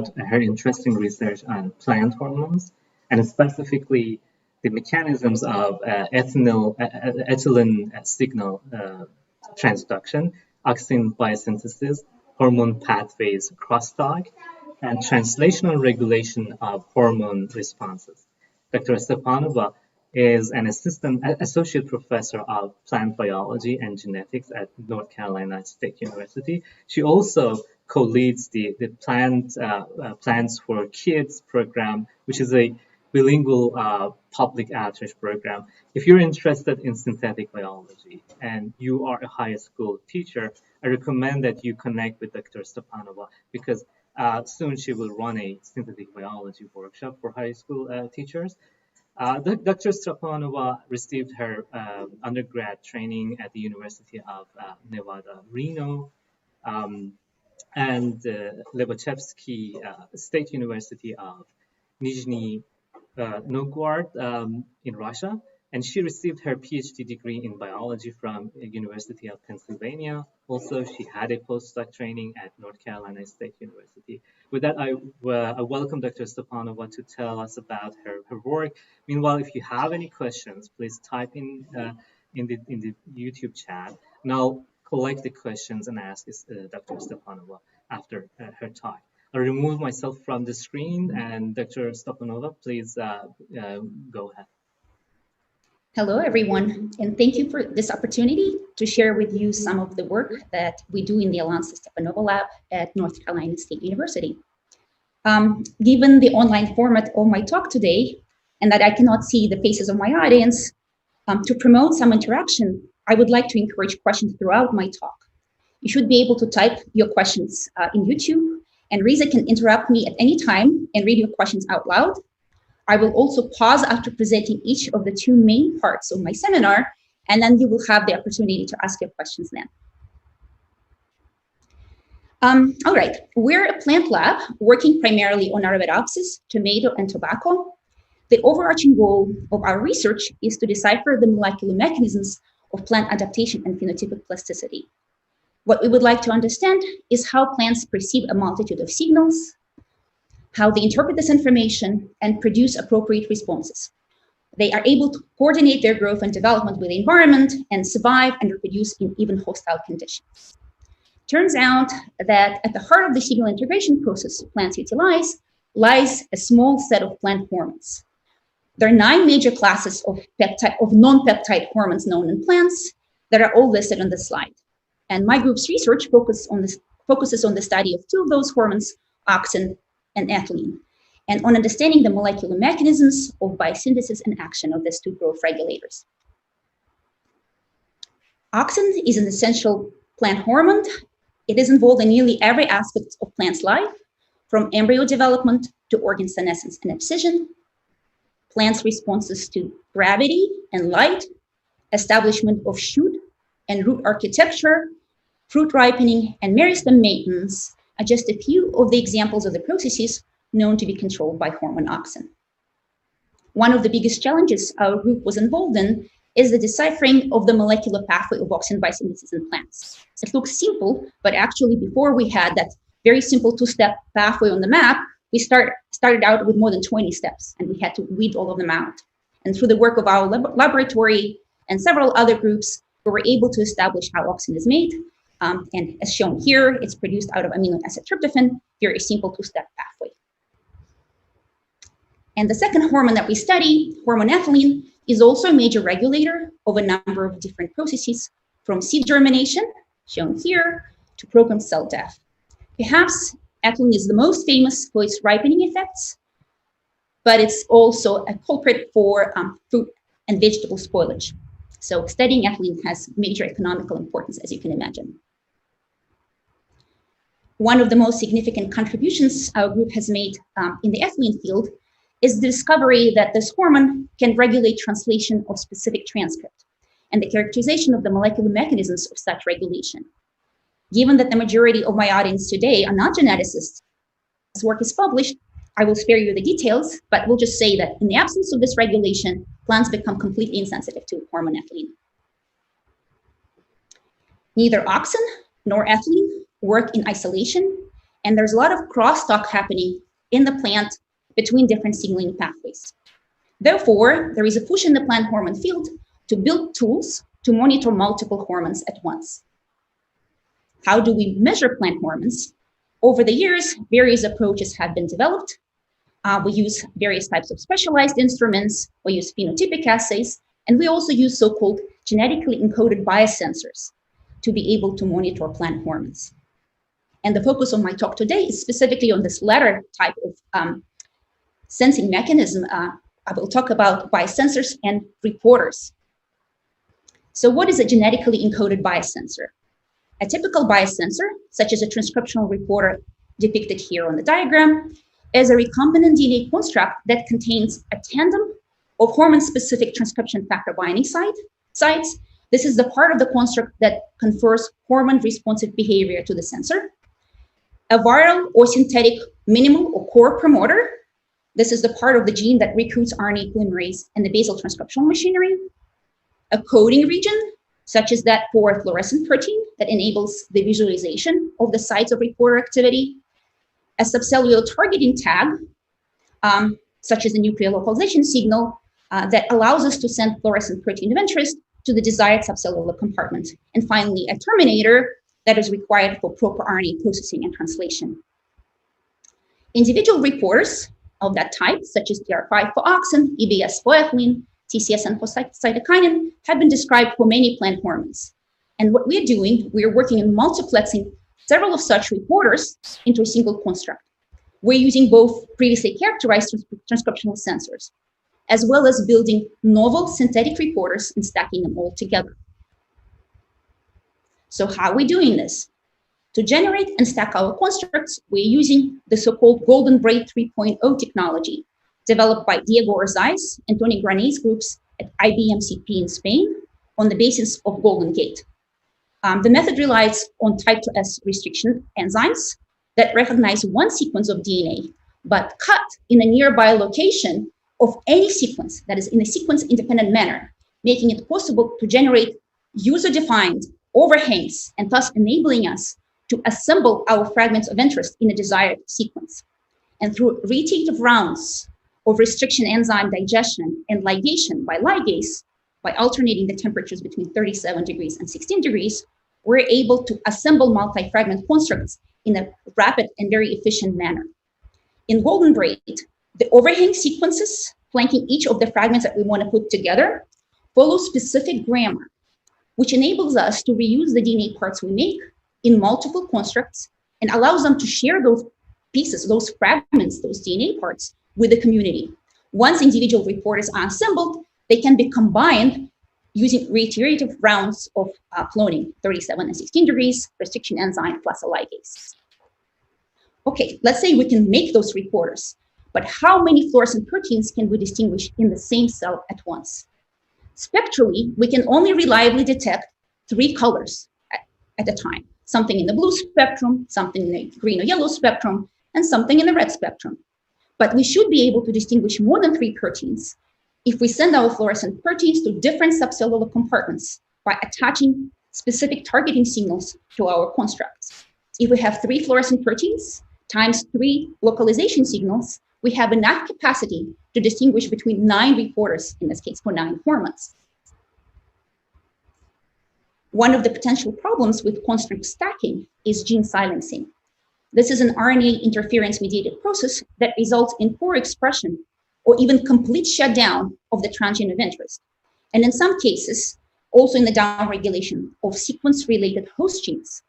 about her interesting research on plant hormones, and specifically the mechanisms of ethylene signal transduction, auxin biosynthesis, hormone pathways crosstalk, and translational regulation of hormone responses. Dr. Stepanova is an associate professor of plant biology and genetics at North Carolina State University. She also co-leads the Plants for Kids program, which is a bilingual public outreach program. If you're interested in synthetic biology and you are a high school teacher, I recommend that you connect with Dr. Stepanova because soon she will run a synthetic biology workshop for high school teachers. Dr. Stepanova received her undergrad training at the University of Nevada, Reno, and Lobachevsky State University of Nizhny Novgorod in Russia, and she received her PhD degree in biology from University of Pennsylvania. Also, she had a postdoc training at North Carolina State University. With that, I welcome Dr. Stepanova to tell us about her work. Meanwhile, if you have any questions, please type in the YouTube chat, and I'll collect the questions and ask Dr. Stepanova after her talk. I'll remove myself from the screen, and Dr. Stepanova, please go ahead. Hello, everyone, and thank you for this opportunity to share with you some of the work that we do in the Alonso Stepanova Lab at North Carolina State University. Given the online format of my talk today, and that I cannot see the faces of my audience, to promote some interaction, I would like to encourage questions throughout my talk. You should be able to type your questions in YouTube, and Riza can interrupt me at any time and read your questions out loud. I will also pause after presenting each of the two main parts of my seminar, and then you will have the opportunity to ask your questions then. All right, we're a plant lab working primarily on Arabidopsis, tomato, and tobacco. The overarching goal of our research is to decipher the molecular mechanisms of plant adaptation and phenotypic plasticity. What we would like to understand is how plants perceive a multitude of signals, how they interpret this information, and produce appropriate responses. They are able to coordinate their growth and development with the environment and survive and reproduce in even hostile conditions. Turns out that at the heart of the signal integration process plants utilize lies a small set of plant hormones. There are 9 major classes of non-peptide hormones known in plants that are all listed on this slide. And my group's research focuses on the study of 2 of those hormones, auxin and ethylene, and on understanding the molecular mechanisms of biosynthesis and action of these 2 growth regulators. Auxin is an essential plant hormone. It is involved in nearly every aspect of plant's life, from embryo development to organ senescence and abscission, plants' responses to gravity and light, establishment of shoot and root architecture, fruit ripening, and meristem maintenance are just a few of the examples of the processes known to be controlled by hormone auxin. One of the biggest challenges our group was involved in is the deciphering of the molecular pathway of auxin biosynthesis in plants. It looks simple, but actually before we had that very simple 2-step pathway on the map, we started out with more than 20 steps, and we had to weed all of them out. And through the work of our laboratory and several other groups, we were able to establish how auxin is made. And as shown here, it's produced out of amino acid tryptophan, very simple 2-step pathway. And the second hormone that we study, hormone ethylene, is also a major regulator of a number of different processes, from seed germination, shown here, to programmed cell death. Perhaps ethylene is the most famous for its ripening effects, but it's also a culprit for fruit and vegetable spoilage. So studying ethylene has major economical importance, as you can imagine. One of the most significant contributions our group has made in the ethylene field is the discovery that this hormone can regulate translation of specific transcript and the characterization of the molecular mechanisms of such regulation. Given that the majority of my audience today are not geneticists, this work is published, I will spare you the details, but we'll just say that in the absence of this regulation, plants become completely insensitive to hormone ethylene. Neither auxin nor ethylene work in isolation, And there's a lot of crosstalk happening in the plant between different signaling pathways. Therefore, there is a push in the plant hormone field to build tools to monitor multiple hormones at once. How do we measure plant hormones? Over the years, various approaches have been developed. We use various types of specialized instruments. We use phenotypic assays, and we also use so-called genetically encoded biosensors to be able to monitor plant hormones. And the focus of my talk today is specifically on this latter type of sensing mechanism. I will talk about biosensors and reporters. So what is a genetically encoded biosensor? A typical biosensor, such as a transcriptional reporter depicted here on the diagram, is a recombinant DNA construct that contains a tandem of hormone-specific transcription factor binding sites. This is the part of the construct that confers hormone-responsive behavior to the sensor. A viral or synthetic minimal or core promoter. This is the part of the gene that recruits RNA polymerase and the basal transcriptional machinery. A coding region, such as that for a fluorescent protein that enables the visualization of the sites of reporter activity. A subcellular targeting tag, such as a nuclear localization signal that allows us to send fluorescent protein of interest to the desired subcellular compartment. And finally, a terminator that is required for proper RNA processing and translation. Individual reporters of that type, such as DR5 for auxin, EBS for ethylene, TCSN for cytokinin, have been described for many plant hormones. And what we're doing, we're working on multiplexing several of such reporters into a single construct. We're using both previously characterized transcriptional sensors, as well as building novel synthetic reporters and stacking them all together. So how are we doing this? To generate and stack our constructs, we're using the so-called Golden Braid 3.0 technology, developed by Diego Orzaiz and Tony Granay's groups at IBMCP in Spain on the basis of Golden Gate. The method relies on type 2S restriction enzymes that recognize one sequence of DNA, but cut in a nearby location of any sequence that is in a sequence-independent manner, making it possible to generate user-defined overhangs and thus enabling us to assemble our fragments of interest in a desired sequence. And through reiterative rounds of restriction enzyme digestion and ligation by ligase, by alternating the temperatures between 37 degrees and 16 degrees, we're able to assemble multi-fragment constructs in a rapid and very efficient manner. In Golden Braid, the overhang sequences flanking each of the fragments that we want to put together follow specific grammar, which enables us to reuse the DNA parts we make in multiple constructs and allows them to share those pieces, those fragments, those DNA parts with the community. Once individual reporters are assembled, they can be combined using reiterative rounds of cloning, 37 and 16 degrees, restriction enzyme plus a ligase. Okay, let's say we can make those reporters, but how many fluorescent proteins can we distinguish in the same cell at once? Spectrally, we can only reliably detect 3 colors at a time, something in the blue spectrum, something in the green or yellow spectrum, and something in the red spectrum. But we should be able to distinguish more than 3 proteins if we send our fluorescent proteins to different subcellular compartments by attaching specific targeting signals to our constructs. If we have 3 fluorescent proteins times 3 localization signals, we have enough capacity to distinguish between 9 reporters, in this case for 9 hormones. One of the potential problems with construct stacking is gene silencing. This is an RNA interference-mediated process that results in poor expression or even complete shutdown of the transgene of interest. And in some cases, also in the downregulation of sequence-related host genes.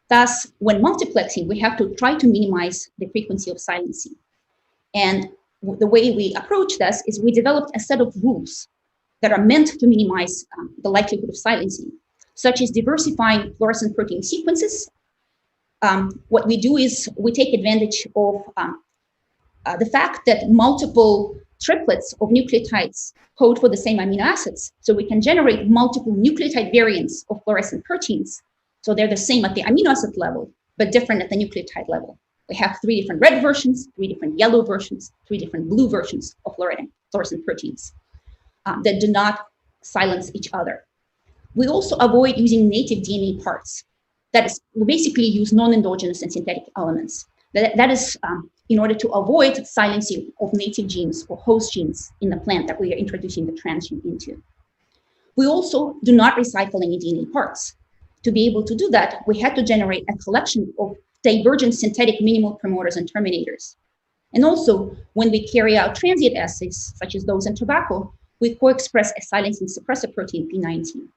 Thus, when multiplexing, we have to try to minimize the frequency of silencing. And the way we approach this is we developed a set of rules that are meant to minimize the likelihood of silencing, such as diversifying fluorescent protein sequences. What we do is we take advantage of the fact that multiple triplets of nucleotides code for the same amino acids. So we can generate multiple nucleotide variants of fluorescent proteins. So they're the same at the amino acid level, but different at the nucleotide level. We have 3 different red versions, 3 different yellow versions, 3 different blue versions of fluorescent proteins that do not silence each other. We also avoid using native DNA parts that is, we basically use non-endogenous and synthetic elements. That is in order to avoid silencing of native genes or host genes in the plant that we are introducing the transgene into. We also do not recycle any DNA parts. To be able to do that, we had to generate a collection of divergent synthetic minimal promoters and terminators. And also, when we carry out transient assays, such as those in tobacco, we co-express a silencing suppressor protein, P19.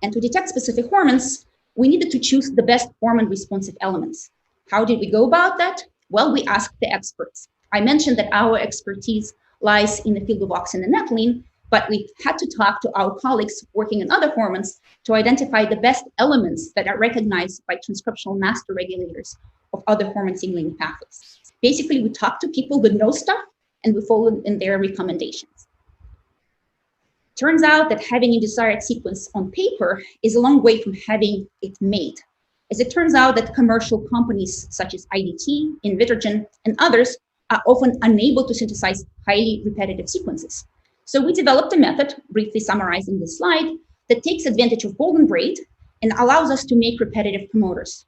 And to detect specific hormones, we needed to choose the best hormone-responsive elements. How did we go about that? Well, we asked the experts. I mentioned that our expertise lies in the field of auxin and ethylene, but we had to talk to our colleagues working on other hormones to identify the best elements that are recognized by transcriptional master regulators of other hormone signaling pathways. Basically, we talk to people who know stuff and we follow in their recommendations. Turns out that having a desired sequence on paper is a long way from having it made. As it turns out that commercial companies such as IDT, Invitrogen, and others are often unable to synthesize highly repetitive sequences. So we developed a method, briefly summarized in this slide, that takes advantage of golden braid and allows us to make repetitive promoters.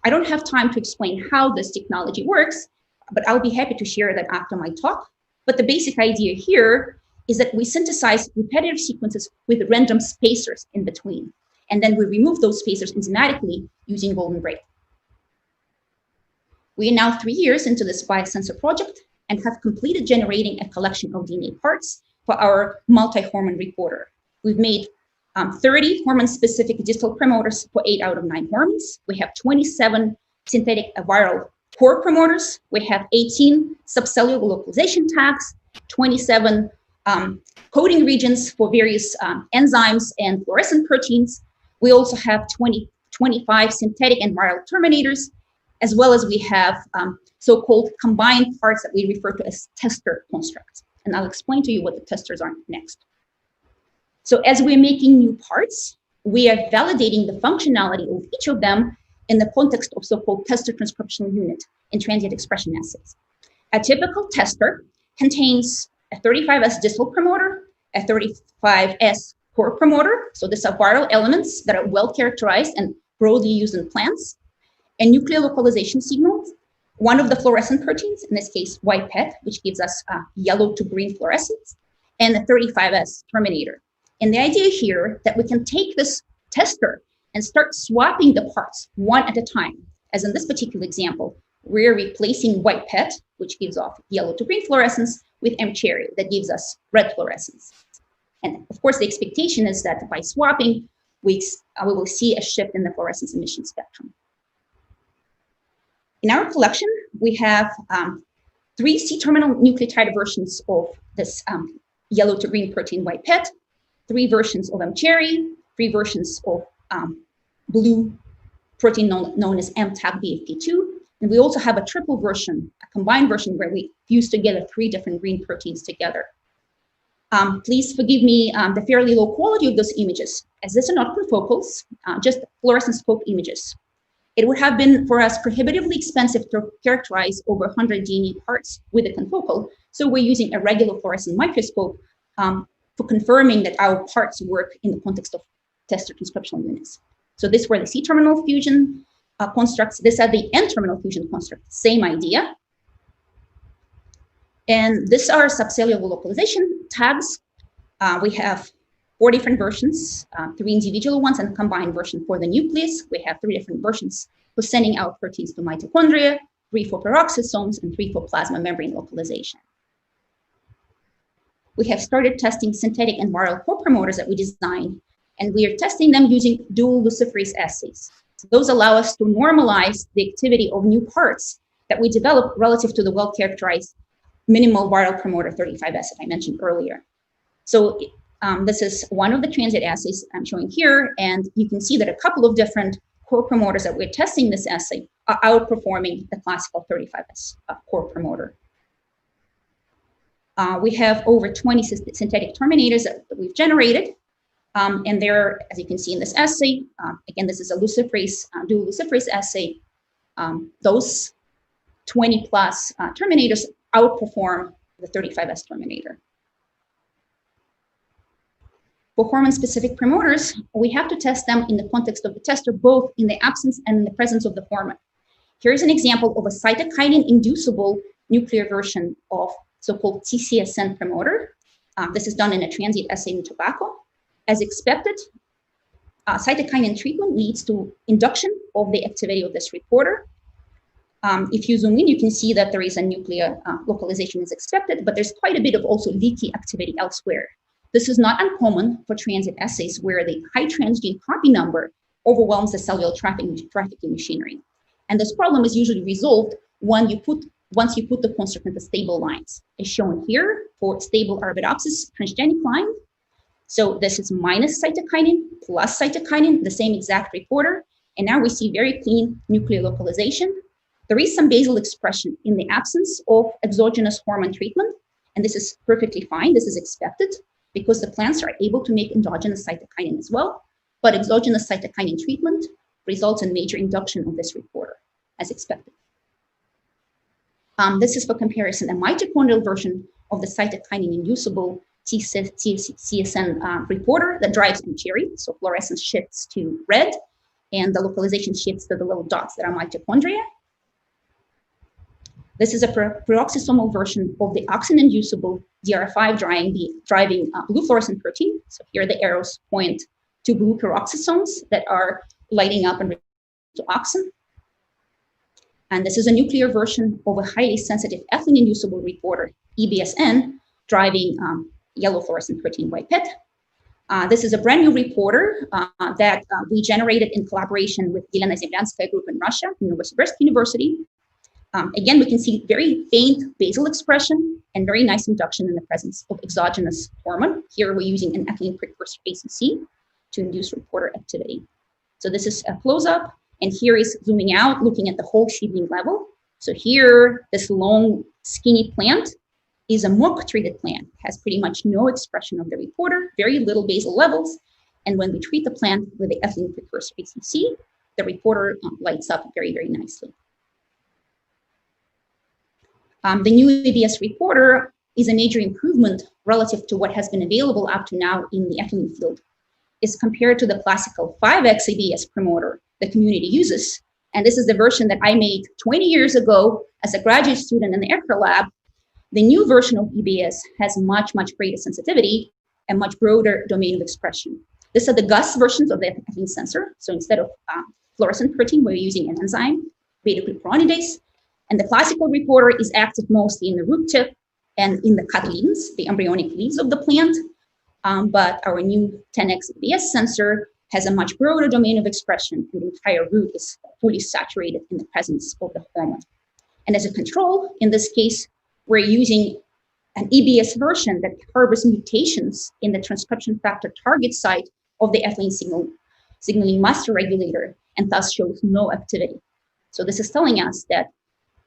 I don't have time to explain how this technology works, but I'll be happy to share that after my talk. But the basic idea here is that we synthesize repetitive sequences with random spacers in between. And then we remove those spacers enzymatically using golden braid. We are now 3 years into this biosensor project and have completed generating a collection of DNA parts for our multi-hormone reporter. We've made 30 hormone-specific distal promoters for 8 out of 9 hormones. We have 27 synthetic viral core promoters. We have 18 subcellular localization tags, 27 coding regions for various enzymes and fluorescent proteins. We also have 25 synthetic and viral terminators, as well as we have so-called combined parts that we refer to as tester constructs. And I'll explain to you what the testers are next. So as we're making new parts, we are validating the functionality of each of them in the context of so-called tester transcriptional unit in transient expression assays. A typical tester contains a 35S distal promoter, a 35S core promoter. So these are viral elements that are well characterized and broadly used in plants. A nuclear localization signal, one of the fluorescent proteins, in this case, white PET, which gives us yellow to green fluorescence, and a 35S terminator. And the idea here that we can take this tester and start swapping the parts one at a time. As in this particular example, we're replacing white PET, which gives off yellow to green fluorescence, with M-cherry that gives us red fluorescence. And of course, the expectation is that by swapping, we will see a shift in the fluorescence emission spectrum. In our collection, we have 3 C-terminal nucleotide versions of this yellow to green protein white PET, 3 versions of M-cherry, 3 versions of blue protein known as MTAG-BFP2, and we also have a triple version, a combined version where we fuse together 3 different green proteins together. Please forgive me the fairly low quality of those images, as these are not confocals, just fluorescent scope images. It would have been for us prohibitively expensive to characterize over 100 DNA parts with a confocal, so we're using a regular fluorescent microscope for confirming that our parts work in the context of tester transcriptional units. So these were the C-terminal fusion constructs. These are the N-terminal fusion constructs, same idea. And these are subcellular localization tags. We have 4 different versions, 3 individual ones and a combined version for the nucleus. We have 3 different versions for sending out proteins to mitochondria, 3 for peroxisomes, and 3 for plasma membrane localization. We have started testing synthetic and viral core promoters that we designed, and we are testing them using dual luciferase assays. So those allow us to normalize the activity of new parts that we develop relative to the well-characterized minimal viral promoter 35S that I mentioned earlier. So this is one of the transient assays I'm showing here, and you can see that a couple of different core promoters that we're testing this assay are outperforming the classical 35S core promoter. We have over 20 synthetic terminators that we've generated, and they're, as you can see in this assay, again, this is a luciferase, dual luciferase assay. Those 20 plus terminators outperform the 35S terminator. For hormone-specific promoters, we have to test them in the context of the tester, both in the absence and in the presence of the hormone. Here's an example of a cytokinin-inducible nuclear version of so-called TCSN promoter. This is done in a transient assay in tobacco. As expected, cytokinin treatment leads to induction of the activity of this reporter. If you zoom in, you can see that there is a nuclear localization as expected, but there's quite a bit of also leaky activity elsewhere. This is not uncommon for transient assays where the high transgene copy number overwhelms the cellular trafficking machinery. And this problem is usually resolved once you put the construct into stable lines, as shown here for stable Arabidopsis transgenic line. So this is minus cytokinin plus cytokinin, the same exact reporter. And now we see very clean nuclear localization. There is some basal expression in the absence of exogenous hormone treatment. And this is perfectly fine. This is expected because the plants are able to make endogenous cytokinin as well. But exogenous cytokinin treatment results in major induction of this reporter, as expected. This is for comparison a mitochondrial version of the cytokinin-inducible CSN reporter that drives M-cherry, so fluorescence shifts to red, and the localization shifts to the little dots that are mitochondria. This is a peroxisomal version of the auxin-inducible DR5 driving blue fluorescent protein. So here the arrows point to blue peroxisomes that are lighting up and to auxin. And this is a nuclear version of a highly sensitive ethylene-inducible reporter, EBSN, driving yellow fluorescent protein white PET. This is a brand new reporter that we generated in collaboration with Yelena Zemlyanskaya group in Russia, Novosibirsk University. Again, we can see very faint basal expression and very nice induction in the presence of exogenous hormone. Here we're using an ethylene precursor ACC to induce reporter activity. So this is a close-up, and here is zooming out, looking at the whole seedling level. So here, this long, skinny plant is a mock-treated plant, has pretty much no expression of the reporter, very little basal levels, and when we treat the plant with the ethylene precursor ACC, the reporter lights up very, very nicely. The new EBS reporter is a major improvement relative to what has been available up to now in the ethylene field. Is compared to the classical 5x EBS promoter the community uses. And this is the version that I made 20 years ago as a graduate student in the ECRA lab. The new version of EBS has much, much greater sensitivity and much broader domain of expression. These are the GUS versions of the ethylene sensor. So instead of fluorescent protein, we're using an enzyme, beta-glucuronidase. And the classical reporter is active mostly in the root tip and in the cotyledons, the embryonic leaves of the plant. But our new 10x EBS sensor has a much broader domain of expression, and the entire root is fully saturated in the presence of the hormone. And as a control, in this case, we're using an EBS version that harbors mutations in the transcription factor target site of the ethylene signaling master regulator, and thus shows no activity. So this is telling us that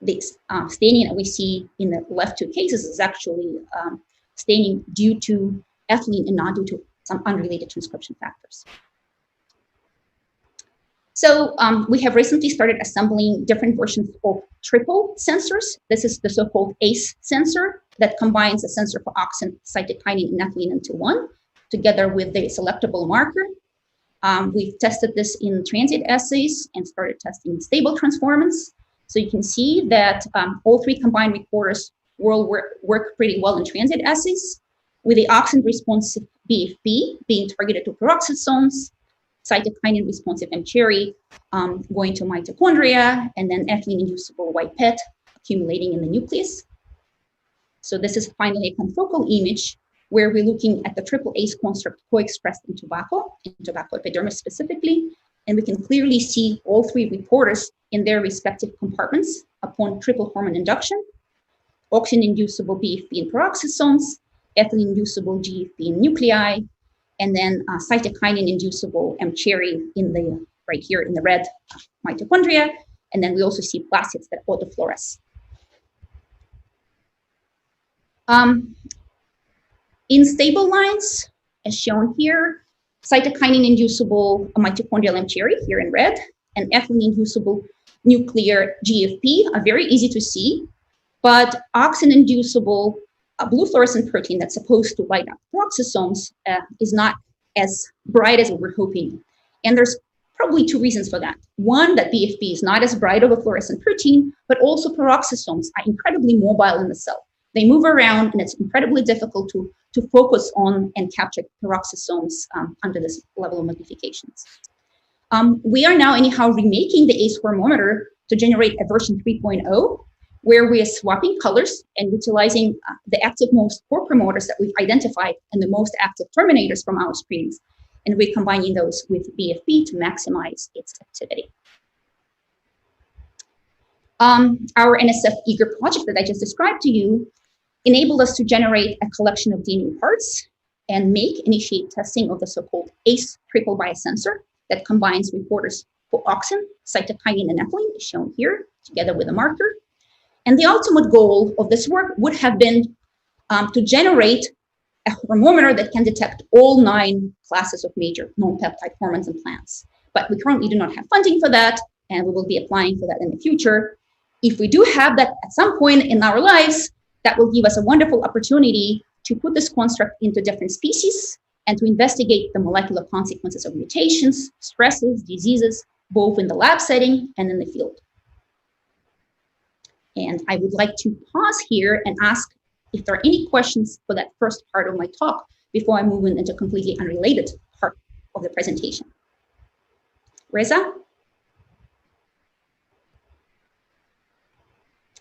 this staining that we see in the left two cases is actually staining due to ethylene and not due to some unrelated transcription factors. So we have recently started assembling different versions of triple sensors. This is the so-called ACE sensor that combines a sensor for auxin, cytokinin, and ethylene into one, together with the selectable marker. We've tested this in transient assays and started testing stable transformants. So you can see that all three combined reporters will work pretty well in transient assays, with the auxin responsive BFP being targeted to peroxisomes, cytokinin responsive M-cherry going to mitochondria, and then ethylene-inducible white PET accumulating in the nucleus. So this is finally a confocal image where we're looking at the triple ACE construct co-expressed in tobacco epidermis specifically, and we can clearly see all three reporters in their respective compartments upon triple hormone induction, auxin-inducible BFP in peroxisomes, ethylene-inducible GFP in nuclei, and then cytokinin-inducible M-cherry in the right here in the red mitochondria, and then we also see plastids that autofluoresce. In stable lines, as shown here, cytokinin-inducible mitochondrial M-cherry here in red, and ethylene-inducible nuclear GFP are very easy to see, but auxin-inducible blue fluorescent protein that's supposed to light up peroxisomes is not as bright as we were hoping. And there's probably two reasons for that. One, that BFP is not as bright of a fluorescent protein, but also peroxisomes are incredibly mobile in the cell. They move around, and it's incredibly difficult to focus on and capture peroxisomes under this level of magnifications. We are now anyhow remaking the ACE thermometer to generate a version 3.0, where we are swapping colors and utilizing the active most core promoters that we've identified and the most active terminators from our screens. And we're combining those with BFP to maximize its activity. Our NSF eager project that I just described to you enabled us to generate a collection of DNA parts and initiate testing of the so-called ACE triple biosensor that combines reporters for auxin, cytokinin, and ethylene, as shown here, together with a marker. And the ultimate goal of this work would have been to generate a thermometer that can detect all 9 classes of major non-peptide hormones in plants. But we currently do not have funding for that, and we will be applying for that in the future. If we do have that at some point in our lives, that will give us a wonderful opportunity to put this construct into different species and to investigate the molecular consequences of mutations, stresses, diseases, both in the lab setting and in the field. And I would like to pause here and ask if there are any questions for that first part of my talk before I move into a completely unrelated part of the presentation. Reza?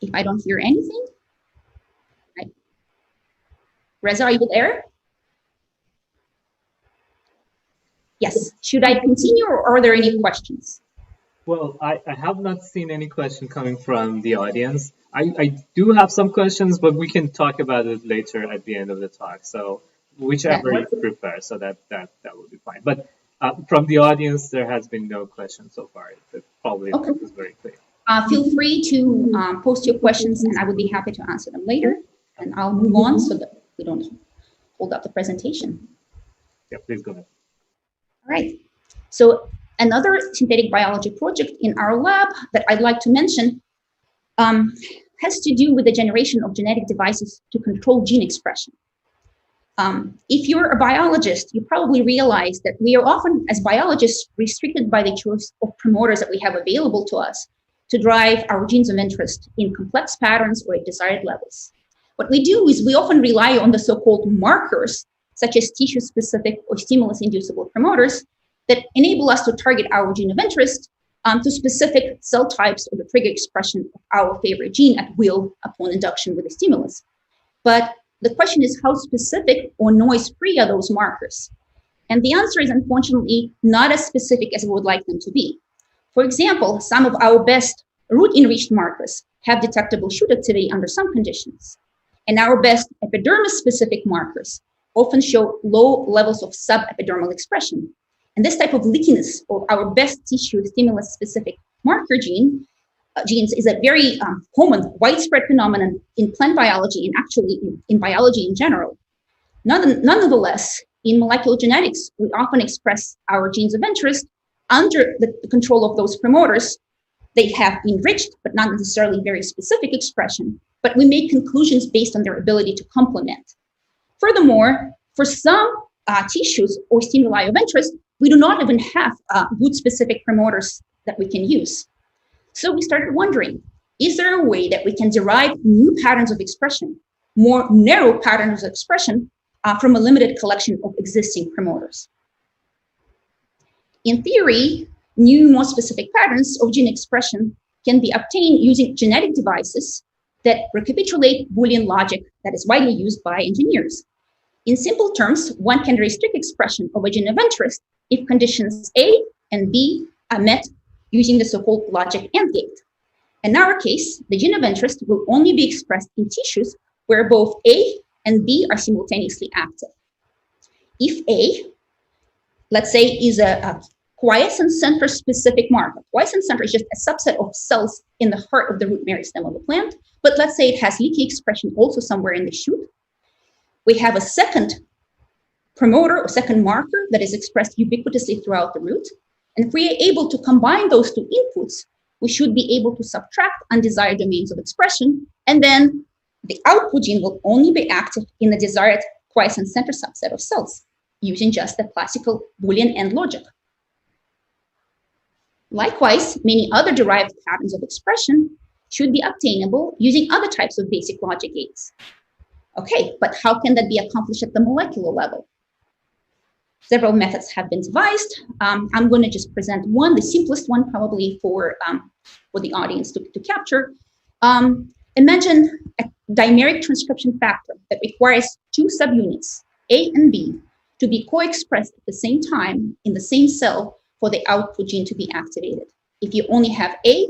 If I don't hear anything, right. Reza, are you there? Yes, should I continue or are there any questions? Well, I have not seen any question coming from the audience. I do have some questions, but we can talk about it later at the end of the talk. So whichever you prefer, so that will be fine. But from the audience, there has been no question so far. It probably is very clear. Feel free to post your questions, and I would be happy to answer them later. And I'll move on so that we don't hold up the presentation. Yeah, please go ahead. All right. So another synthetic biology project in our lab that I'd like to mention has to do with the generation of genetic devices to control gene expression. If you're a biologist, you probably realize that we are often, as biologists, restricted by the choice of promoters that we have available to us to drive our genes of interest in complex patterns or at desired levels. What we do is we often rely on the so-called markers, such as tissue-specific or stimulus-inducible promoters, that enable us to target our gene of interest to specific cell types or the trigger expression of our favorite gene at will upon induction with a stimulus. But the question is, how specific or noise-free are those markers? And the answer is, unfortunately, not as specific as we would like them to be. For example, some of our best root-enriched markers have detectable shoot activity under some conditions. And our best epidermis-specific markers often show low levels of subepidermal expression. And this type of leakiness of our best tissue stimulus-specific marker genes is a very common, widespread phenomenon in plant biology and actually in biology in general. Nonetheless, in molecular genetics, we often express our genes of interest under the control of those promoters. They have enriched, but not necessarily very specific expression, but we make conclusions based on their ability to complement. Furthermore, for some tissues or stimuli of interest, we do not even have good specific promoters that we can use. So we started wondering, is there a way that we can derive new patterns of expression, more narrow patterns of expression from a limited collection of existing promoters? In theory, new, more specific patterns of gene expression can be obtained using genetic devices that recapitulate Boolean logic that is widely used by engineers. In simple terms, one can restrict expression of a gene of interest if conditions A and B are met using the so-called logic AND gate. In our case, the gene of interest will only be expressed in tissues where both A and B are simultaneously active. If A, let's say, is a quiescent center specific marker. Quiescent center is just a subset of cells in the heart of the root meristem of the plant, but let's say it has leaky expression also somewhere in the shoot. We have a second promoter or second marker that is expressed ubiquitously throughout the root. And if we are able to combine those two inputs, we should be able to subtract undesired domains of expression, and then the output gene will only be active in the desired quiescent center subset of cells. using just the classical Boolean AND logic. Likewise, many other derived patterns of expression should be obtainable using other types of basic logic gates. Okay, but how can that be accomplished at the molecular level? Several methods have been devised. I'm going to just present one, the simplest one probably for the audience to capture. Imagine a dimeric transcription factor that requires two subunits, A and B, to be co-expressed at the same time in the same cell for the output gene to be activated. If you only have A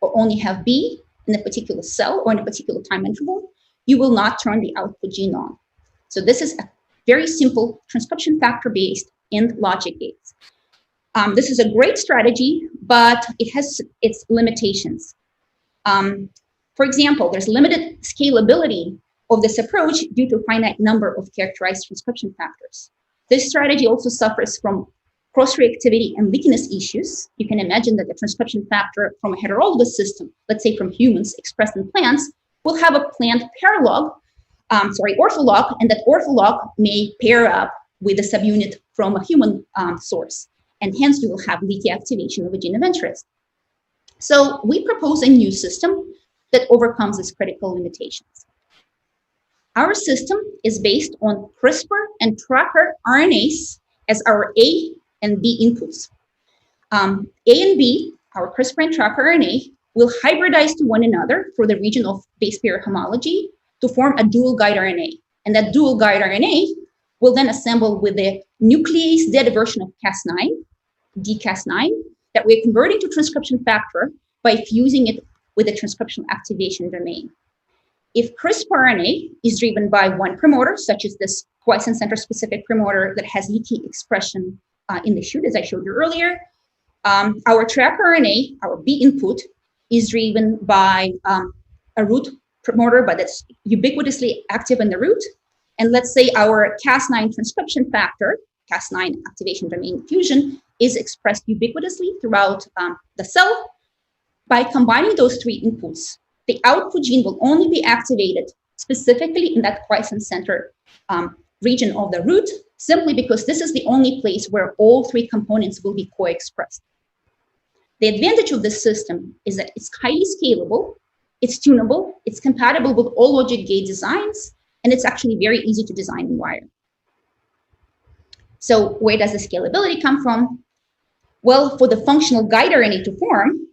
or only have B in a particular cell or in a particular time interval, you will not turn the output gene on. So this is a very simple transcription factor-based AND logic gates. This is a great strategy, but it has its limitations. For example, there's limited scalability of this approach due to a finite number of characterized transcription factors. This strategy also suffers from cross-reactivity and leakiness issues. You can imagine that the transcription factor from a heterologous system, let's say from humans expressed in plants, will have a plant ortholog, and that ortholog may pair up with a subunit from a human source, and hence you will have leaky activation of a gene of interest. So we propose a new system that overcomes these critical limitations. Our system is based on CRISPR and tracker RNAs as our A and B inputs. A and B, our CRISPR and tracker RNA, will hybridize to one another through the region of base pair homology to form a dual guide RNA. And that dual guide RNA will then assemble with the nuclease dead version of Cas9, dCas9, that we're converting to transcription factor by fusing it with a transcriptional activation domain. If CRISPR RNA is driven by one promoter, such as this quiescent center specific promoter that has leaky expression in the shoot, as I showed you earlier, our tracker RNA, our B input, is driven by a root promoter, but it's ubiquitously active in the root. And let's say our Cas9 transcription factor, Cas9 activation domain fusion, is expressed ubiquitously throughout the cell. By combining those three inputs, the output gene will only be activated specifically in that quiescent center region of the root, simply because this is the only place where all three components will be co-expressed. The advantage of this system is that it's highly scalable, it's tunable, it's compatible with all logic gate designs, and it's actually very easy to design and wire. So where does the scalability come from? Well, for the functional guide RNA to form,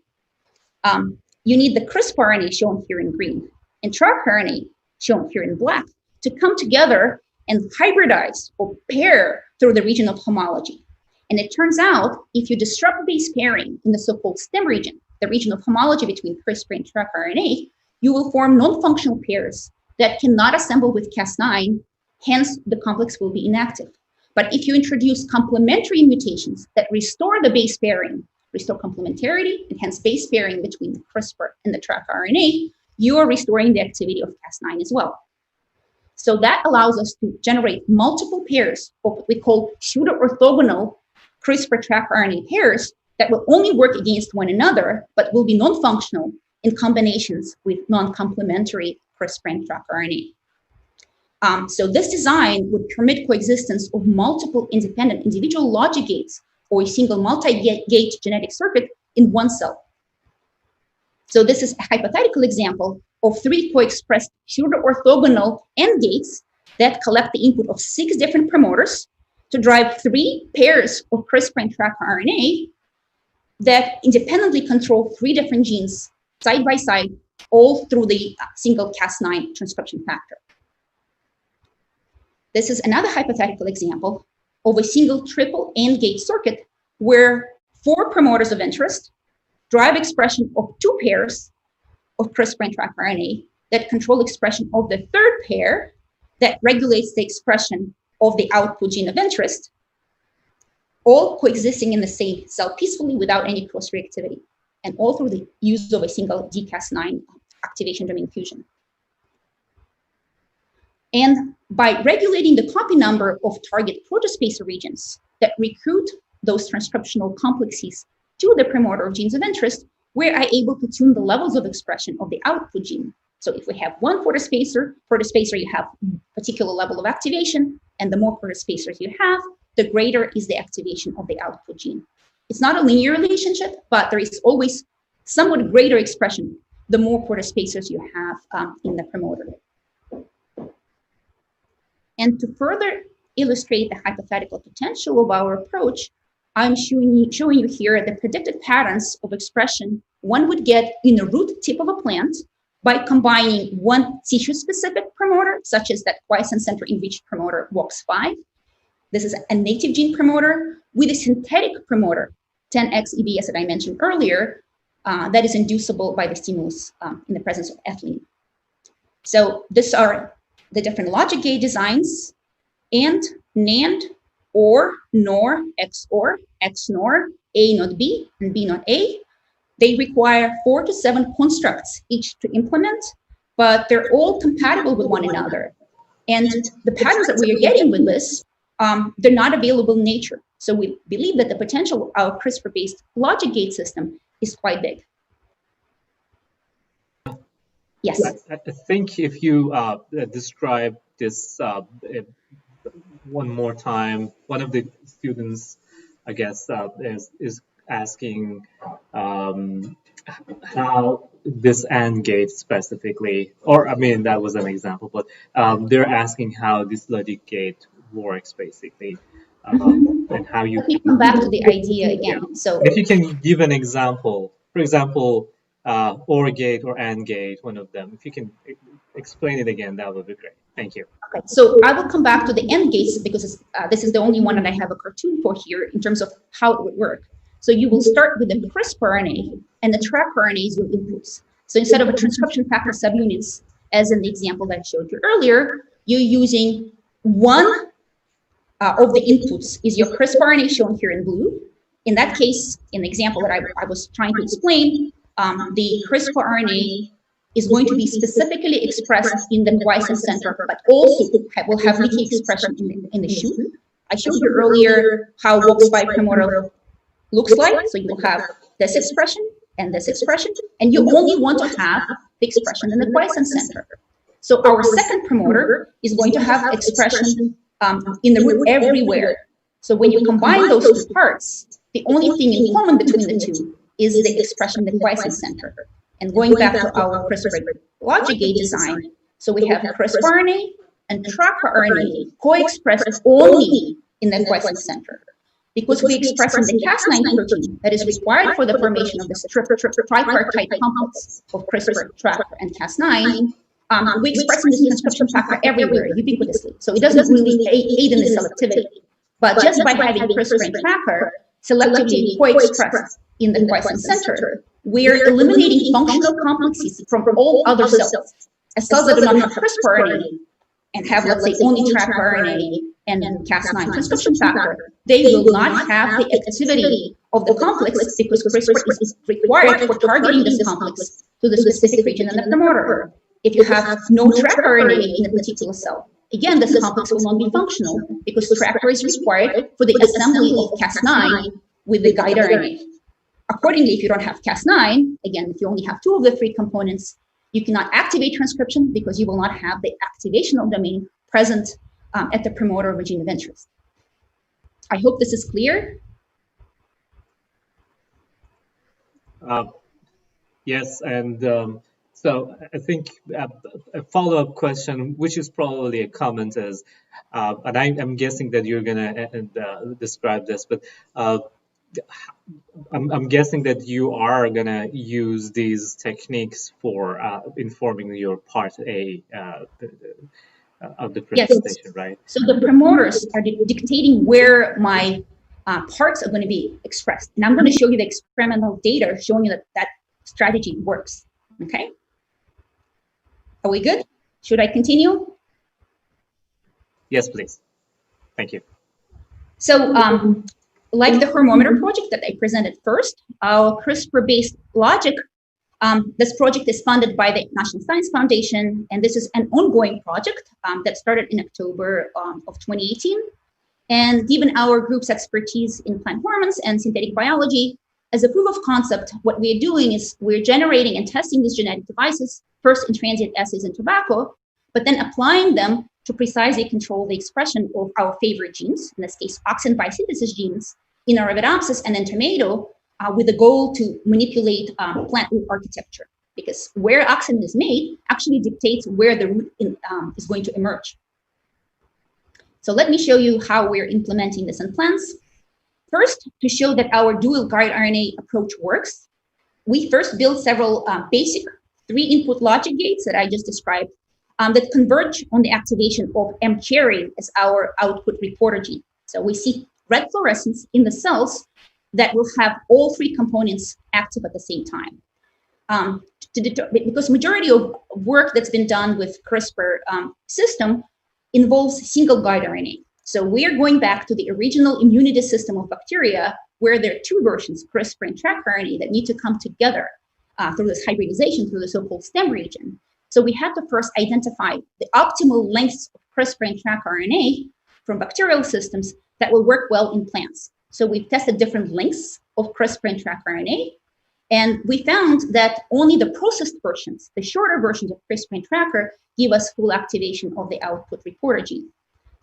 you need the CRISPR RNA shown here in green and tracker RNA shown here in black to come together and hybridize or pair through the region of homology. And it turns out, if you disrupt base pairing in the so-called stem region, the region of homology between CRISPR and tracker RNA, you will form non-functional pairs that cannot assemble with Cas9, hence the complex will be inactive. But if you introduce complementary mutations that restore the base pairing, restore complementarity, and hence base pairing between the CRISPR and the tracker RNA, you are restoring the activity of Cas9 as well. So that allows us to generate multiple pairs of what we call pseudo-orthogonal CRISPR tracker RNA pairs that will only work against one another, but will be non-functional in combinations with non-complementary CRISPR and tracker RNA. So this design would permit coexistence of multiple independent individual logic gates or a single multi-gate genetic circuit in one cell. So this is a hypothetical example of three co-expressed pseudo-orthogonal AND gates that collect the input of 6 different promoters to drive 3 pairs of CRISPR and tracker RNA that independently control 3 different genes side by side, all through the single Cas9 transcription factor. This is another hypothetical example of a single triple AND gate circuit where 4 promoters of interest drive expression of 2 pairs of CRISPR and tracker RNA that control expression of the 3rd pair that regulates the expression of the output gene of interest, all coexisting in the same cell peacefully without any cross-reactivity, and all through the use of a single dCas9 activation domain fusion. And by regulating the copy number of target protospacer regions that recruit those transcriptional complexes to the promoter of genes of interest, we're able to tune the levels of expression of the output gene So if we have one photospacer, you have a particular level of activation, and the more photospacers you have, the greater is the activation of the output gene. It's not a linear relationship, but there is always somewhat greater expression the more photospacers you have in the promoter. And to further illustrate the hypothetical potential of our approach, I'm showing you here the predicted patterns of expression one would get in the root tip of a plant by combining one tissue-specific promoter, such as that quiescent center-enriched promoter WOX5. This is a native gene promoter with a synthetic promoter, 10x EBS that I mentioned earlier, that is inducible by the stimulus in the presence of ethylene. So these are the different logic gate designs: AND, NAND, OR, NOR, XOR, XNOR, A not B, and B not A. They require 4 to 7 constructs each to implement, but they're all compatible with one another. And the patterns that we are getting with this, they're not available in nature. So we believe that the potential of our CRISPR-based logic gate system is quite big. Yes. I think if you describe this one more time, one of the students, I guess, is asking how this AND gate specifically, or I mean, that was an example, but they're asking how this logic gate works basically, and how you. Let me come back to the idea again. Yeah. So if you can give an example, for example, OR gate or AND gate, one of them. If you can explain it again, that would be great. Thank you. Okay, so I will come back to the AND gates because this is the only one that I have a cartoon for here in terms of how it would work. So you will start with the CRISPR RNA, and the track RNA is your inputs. So instead of a transcription factor subunits, as in the example that I showed you earlier, you're using one of the inputs is your CRISPR RNA shown here in blue. In that case, in the example that I was trying to explain, the CRISPR RNA is going to be specifically expressed in the quiescent center, but also will have leaky expression in the shoot. I showed you earlier how WOX5 promoter looks like. So you will have this expression, and you only want to have the expression in the quiescent center. So our second promoter is going to have expression in the root everywhere. So when you combine those two parts, the only thing in common between the two is the expression in the quiescent center. And going back to our CRISPR logic gate design, so we have CRISPR RNA and tracker RNA co-expressed only in the quiescent center. Because we express in the Cas9 protein that is required for the formation of this tripartite complex of CRISPR, tracker, and Cas9, we express in this transcription factor everywhere, ubiquitously. So it doesn't really aid in the selectivity. But just by having CRISPR and tracker selectively co-expressed in the quiescent center, we're eliminating functional complexes from all other cells. As cells that do not have CRISPR RNA and have, let's say, only tracker RNA and Cas9 transcription factor, they will not have the activity of the complex because CRISPR is required for targeting this complex to the specific region in the promoter. If you have no tracker RNA in a particular cell, again, this complex will not be functional because tracker is required for the assembly of Cas9 with the guide RNA. Accordingly, if you don't have Cas9, again, if you only have 2 of the 3 components, you cannot activate transcription because you will not have the activational domain present at the promoter of a gene of interest. I hope this is clear. Yes, and so I think a follow-up question, which is probably a comment, is, and I'm guessing that you're gonna describe this, but I'm guessing that you are gonna use these techniques for informing your part A of the presentation, yes. Right? So the promoters are dictating where my parts are going to be expressed, and I'm going to show you the experimental data showing you that that strategy works. Okay. Are we good? Should I continue? Yes, please. Thank you. So, like the Hormometer project that I presented first, our CRISPR-based logic, this project is funded by the National Science Foundation, and this is an ongoing project that started in October of 2018. And given our group's expertise in plant hormones and synthetic biology, as a proof of concept, what we're doing is we're generating and testing these genetic devices, first in transient assays in tobacco, but then applying them to precisely control the expression of our favorite genes, in this case, auxin biosynthesis genes, in Arabidopsis and in tomato, with the goal to manipulate plant root architecture, because where auxin is made actually dictates where the root is going to emerge. So let me show you how we're implementing this in plants. First, to show that our dual guide RNA approach works, we first built several basic 3-input logic gates that I just described that converge on the activation of mCherry as our output reporter gene. So we see red fluorescence in the cells that will have all 3 components active at the same time. Because majority of work that's been done with CRISPR system involves single guide RNA. So we are going back to the original immunity system of bacteria, where there are 2 versions, CRISPR and track RNA, that need to come together through this hybridization, through the so-called stem region. So we had to first identify the optimal lengths of CRISPR and track RNA from bacterial systems that will work well in plants. So we've tested different lengths of CRISPR and track RNA, and we found that only the processed versions, the shorter versions of CRISPR and tracker, give us full activation of the output reporter gene.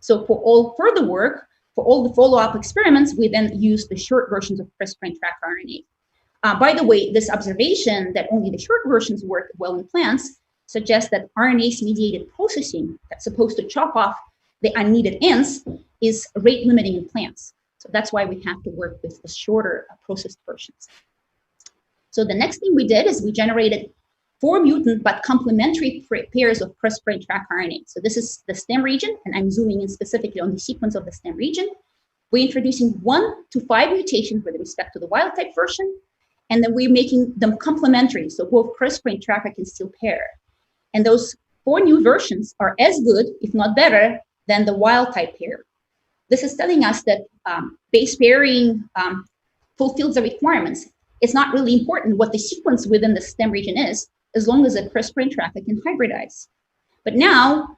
So for all further work, for all the follow-up experiments, we then use the short versions of CRISPR and track RNA. By the way, this observation that only the short versions work well in plants suggests that RNase-mediated processing that's supposed to chop off the unneeded ends is rate limiting in plants. So that's why we have to work with the shorter processed versions. So the next thing we did is we generated 4 mutant but complementary pairs of CRISPR and track RNA. So this is the stem region, and I'm zooming in specifically on the sequence of the stem region. We're introducing 1 to 5 mutations with respect to the wild type version, and then we're making them complementary, so both CRISPR and tracker can still pair. And those 4 new versions are as good, if not better, than the wild type pair. This is telling us that base pairing fulfills the requirements. It's not really important what the sequence within the stem region is, as long as a CRISPR and tracker can hybridize. But now,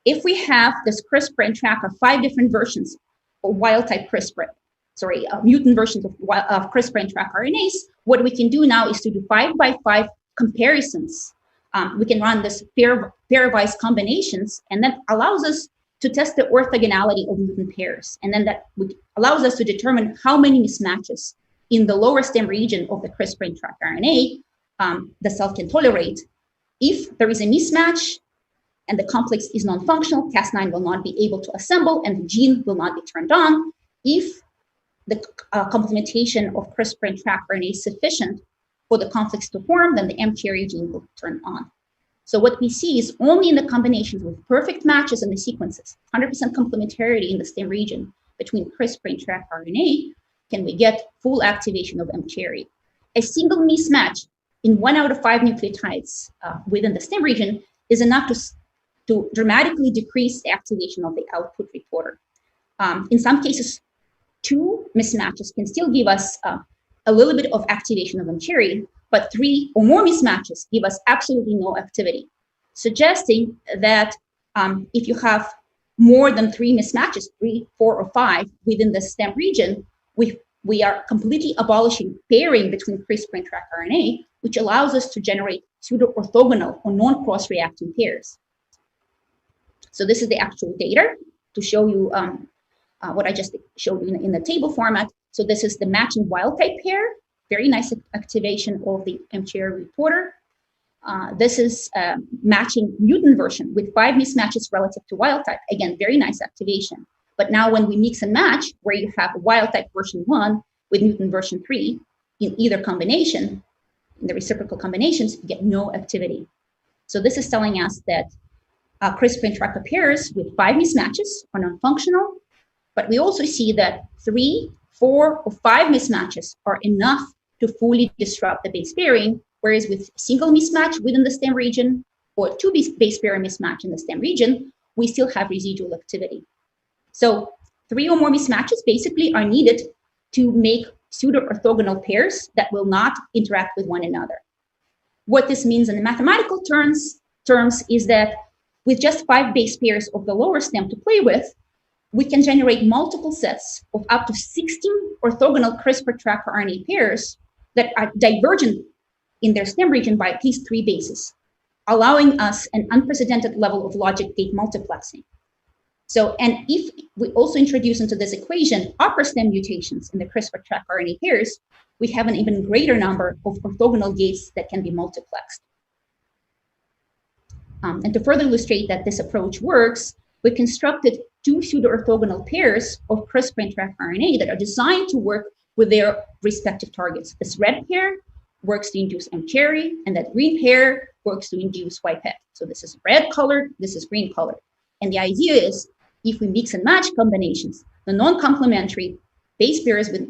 if we have this CRISPR and tracker 5 different versions of wild type CRISPR, mutant versions of CRISPR and track RNAs, what we can do now is to do 5 by 5 comparisons. We can run this pairwise combinations, and that allows us to test the orthogonality of mutant pairs. And then that allows us to determine how many mismatches in the lower stem region of the CRISPR and track RNA the cell can tolerate. If there is a mismatch and the complex is non-functional, Cas9 will not be able to assemble and the gene will not be turned on. If the complementation of CRISPR and track RNA is sufficient for the complex to form, then the mCherry gene will turn on. So what we see is only in the combinations with perfect matches in the sequences, 100% complementarity in the stem region between CRISPR and track RNA, can we get full activation of mCherry. A single mismatch in 1 out of 5 nucleotides within the stem region is enough to dramatically decrease the activation of the output reporter. In some cases, 2 mismatches can still give us a little bit of activation of mCherry, but 3 or more mismatches give us absolutely no activity, suggesting that if you have more than 3 mismatches, 3, 4, or 5 within the stem region, we are completely abolishing pairing between CRISPR and track RNA, which allows us to generate pseudo-orthogonal or non-cross-reacting pairs. So this is the actual data to show you what I just showed you in the table format. So this is the matching wild type pair, very nice activation of the mCherry reporter. This is matching mutant version with 5 mismatches relative to wild type. Again, very nice activation. But now when we mix and match, where you have wild type version 1 with mutant version 3 in either combination, in the reciprocal combinations, you get no activity. So this is telling us that CRISPR and tracker pairs with 5 mismatches are non-functional, but we also see that 3, 4, or 5 mismatches are enough to fully disrupt the base pairing, whereas with single mismatch within the stem region or 2 base pairing mismatch in the stem region, we still have residual activity. So 3 or more mismatches basically are needed to make pseudo-orthogonal pairs that will not interact with one another. What this means in the mathematical terms is that with just 5 base pairs of the lower stem to play with, we can generate multiple sets of up to 16 orthogonal CRISPR tracker RNA pairs that are divergent in their stem region by at least 3 bases, allowing us an unprecedented level of logic gate multiplexing. So, and if we also introduce into this equation upper stem mutations in the CRISPR tracker RNA pairs, we have an even greater number of orthogonal gates that can be multiplexed. And to further illustrate that this approach works, we constructed 2 pseudo-orthogonal pairs of CRISPR and tracker RNA that are designed to work with their respective targets. This red pair works to induce mCherry, and that green pair works to induce YPET. So this is red colored, this is green colored. And the idea is, if we mix and match combinations, the non-complementary base pairs with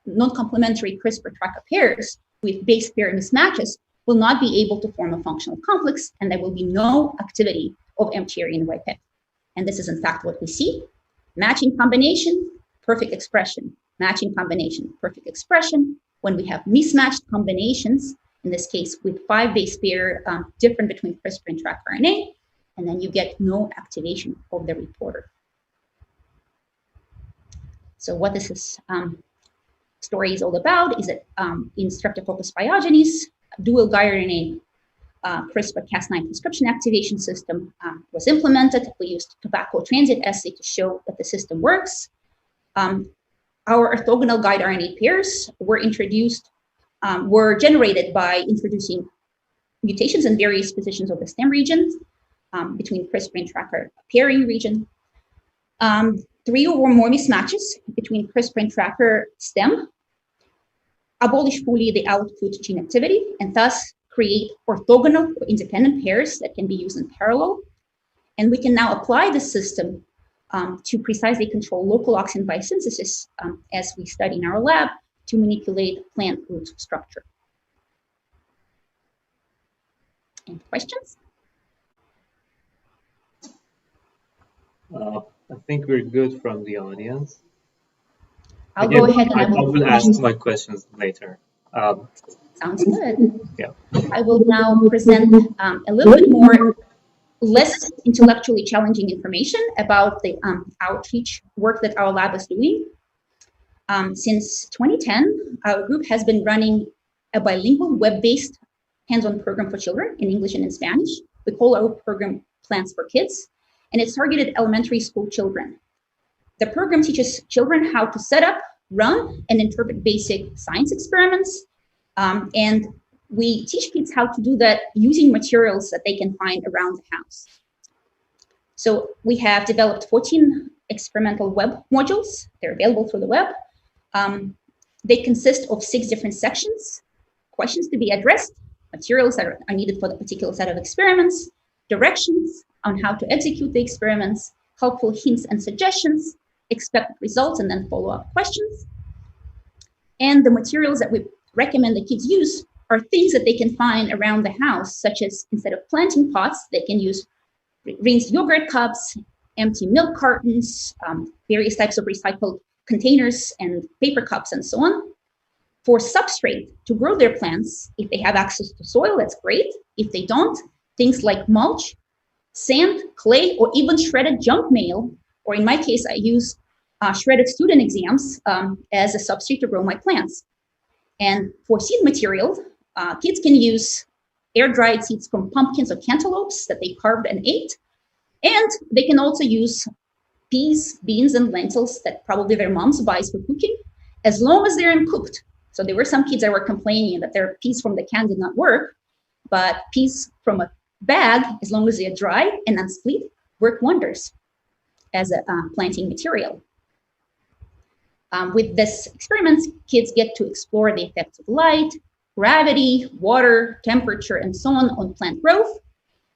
non-complementary CRISPR tracker pairs with base pair mismatches will not be able to form a functional complex, and there will be no activity of mCherry and YPET. And this is in fact what we see. Matching combination, perfect expression. Matching combination, perfect expression. When we have mismatched combinations, in this case with 5 base pair different between CRISPR and tracker RNA, and then you get no activation of the reporter. So what this story is all about is that in Streptococcus pyogenes, dual guide RNA CRISPR-Cas9 transcription activation system was implemented. We used tobacco transit assay to show that the system works. Our orthogonal guide RNA pairs were generated by introducing mutations in various positions of the stem region between CRISPR and tracker pairing region. 3 or more mismatches between CRISPR and tracker stem abolish fully the output gene activity and thus create orthogonal or independent pairs that can be used in parallel. And we can now apply the system to precisely control local oxygen biosynthesis as we study in our lab to manipulate plant root structure. Any questions? I think we're good from the audience. I'll go ahead and I will ask my questions later. Sounds good. Yeah. I will now present a little bit more less intellectually challenging information about the outreach work that our lab is doing. Since 2010, our group has been running a bilingual web-based hands-on program for children in English and in Spanish. We call our program Plants for Kids, and it's targeted at elementary school children. The program teaches children how to set up, run, and interpret basic science experiments. And we teach kids how to do that using materials that they can find around the house. So we have developed 14 experimental web modules. They're available through the web. They consist of 6 different sections: questions to be addressed, materials that are needed for the particular set of experiments, directions on how to execute the experiments, helpful hints and suggestions, expected results, and then follow-up questions. And the materials that we recommend the kids use are things that they can find around the house, such as instead of planting pots, they can use rinsed yogurt cups, empty milk cartons, various types of recycled containers and paper cups and so on. For substrate to grow their plants, if they have access to soil, that's great. If they don't, things like mulch, sand, clay, or even shredded junk mail, or in my case, I use shredded student exams as a substrate to grow my plants. And for seed material, kids can use air-dried seeds from pumpkins or cantaloupes that they carved and ate. And they can also use peas, beans, and lentils that probably their moms buys for cooking, as long as they're uncooked. So there were some kids that were complaining that their peas from the can did not work, but peas from a bag, as long as they're dry and unsplit, work wonders as a planting material. With this experiment, kids get to explore the effects of light, gravity, water, temperature, and so on plant growth.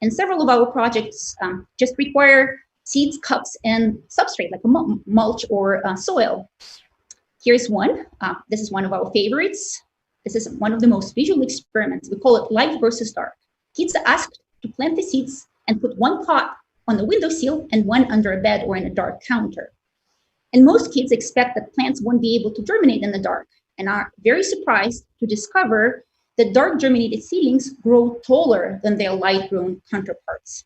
And several of our projects just require seeds, cups, and substrate, like a mulch or soil. Here's one. This is one of our favorites. This is one of the most visual experiments. We call it light versus dark. Kids are asked to plant the seeds and put one pot on the windowsill and one under a bed or in a dark counter. And most kids expect that plants won't be able to germinate in the dark and are very surprised to discover that dark germinated seedlings grow taller than their light-grown counterparts.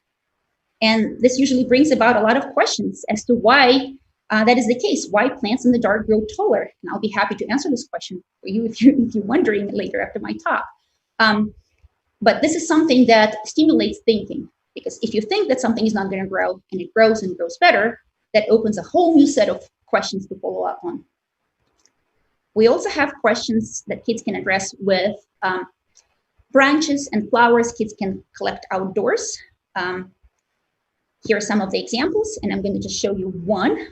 And this usually brings about a lot of questions as to why that is the case. Why plants in the dark grow taller? And I'll be happy to answer this question for you if you're wondering later after my talk. But this is something that stimulates thinking, because if you think that something is not going to grow and it grows and grows better, that opens a whole new set of questions to follow up on. We also have questions that kids can address with branches and flowers kids can collect outdoors. Here are some of the examples, and I'm going to just show you one.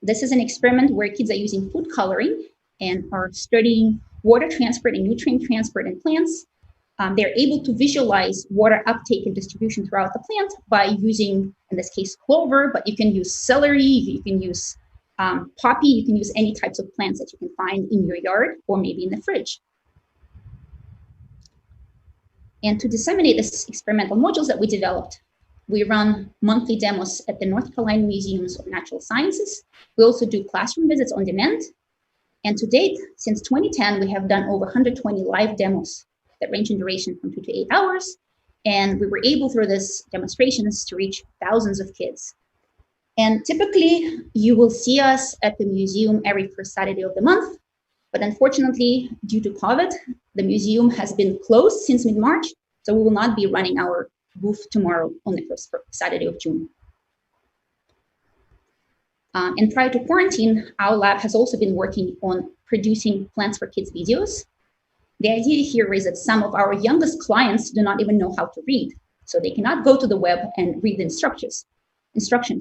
This is an experiment where kids are using food coloring and are studying water transport and nutrient transport in plants. They're able to visualize water uptake and distribution throughout the plant by using, in this case, clover, but you can use celery, you can use poppy, you can use any types of plants that you can find in your yard or maybe in the fridge. And to disseminate this experimental modules that we developed, we run monthly demos at the North Carolina Museums of Natural Sciences. We also do classroom visits on demand. And to date, since 2010, we have done over 120 live demos that range in duration from 2 to 8 hours. And we were able through this demonstrations to reach thousands of kids. And typically, you will see us at the museum every first Saturday of the month. But unfortunately, due to COVID, the museum has been closed since mid-March. So we will not be running our booth tomorrow on the first Saturday of June. And prior to quarantine, our lab has also been working on producing Plants for Kids videos. The idea here is that some of our youngest clients do not even know how to read, so they cannot go to the web and read the instructions.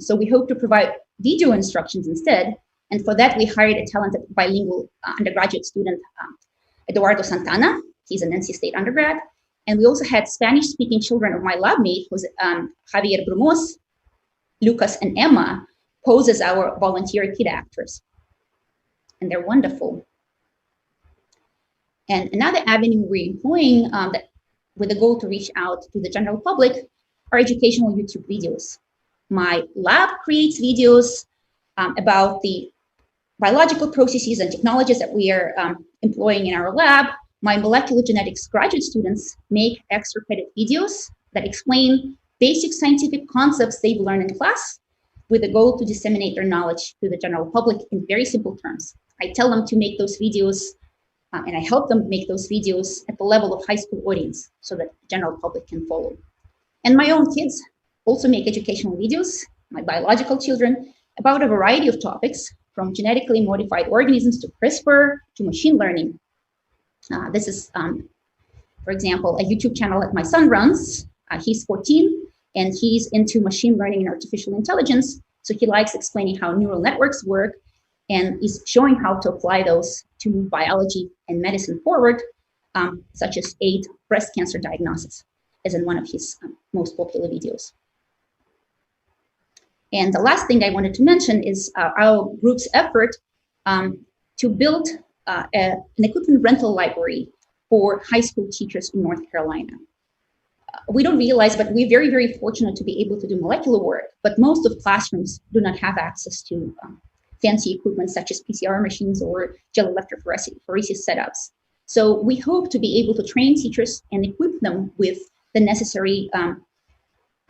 So we hope to provide video instructions instead. And for that, we hired a talented bilingual undergraduate student, Eduardo Santana. He's an NC State undergrad. And we also had Spanish-speaking children of my lab mate, who's Javier Brumos, Lucas, and Emma, pose as our volunteer kid actors. And they're wonderful. And another avenue we're employing with the goal to reach out to the general public are educational YouTube videos. My lab creates videos about the biological processes and technologies that we are employing in our lab. My molecular genetics graduate students make extra credit videos that explain basic scientific concepts they've learned in class with the goal to disseminate their knowledge to the general public in very simple terms. I tell them to make those videos and I help them make those videos at the level of high school audience so that the general public can follow. And my own kids also make educational videos, my biological children, about a variety of topics from genetically modified organisms to CRISPR to machine learning. This is, for example, a YouTube channel that my son runs. He's 14 and he's into machine learning and artificial intelligence. So he likes explaining how neural networks work and is showing how to apply those to move biology and medicine forward, such as aid breast cancer diagnosis, as in one of his most popular videos. And the last thing I wanted to mention is our group's effort to build an equipment rental library for high school teachers in North Carolina. We don't realize, but we're very, very fortunate to be able to do molecular work, but most of classrooms do not have access to fancy equipment such as PCR machines or gel electrophoresis setups. So we hope to be able to train teachers and equip them with the necessary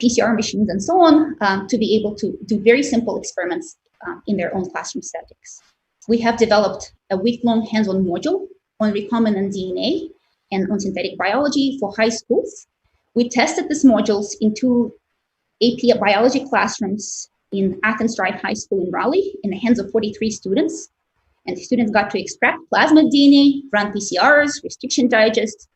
PCR machines and so on to be able to do very simple experiments in their own classroom settings. We have developed a week-long hands-on module on recombinant DNA and on synthetic biology for high schools. We tested these modules in 2 AP biology classrooms in Athens Drive High School in Raleigh in the hands of 43 students. And the students got to extract plasmid DNA, run PCRs, restriction digests.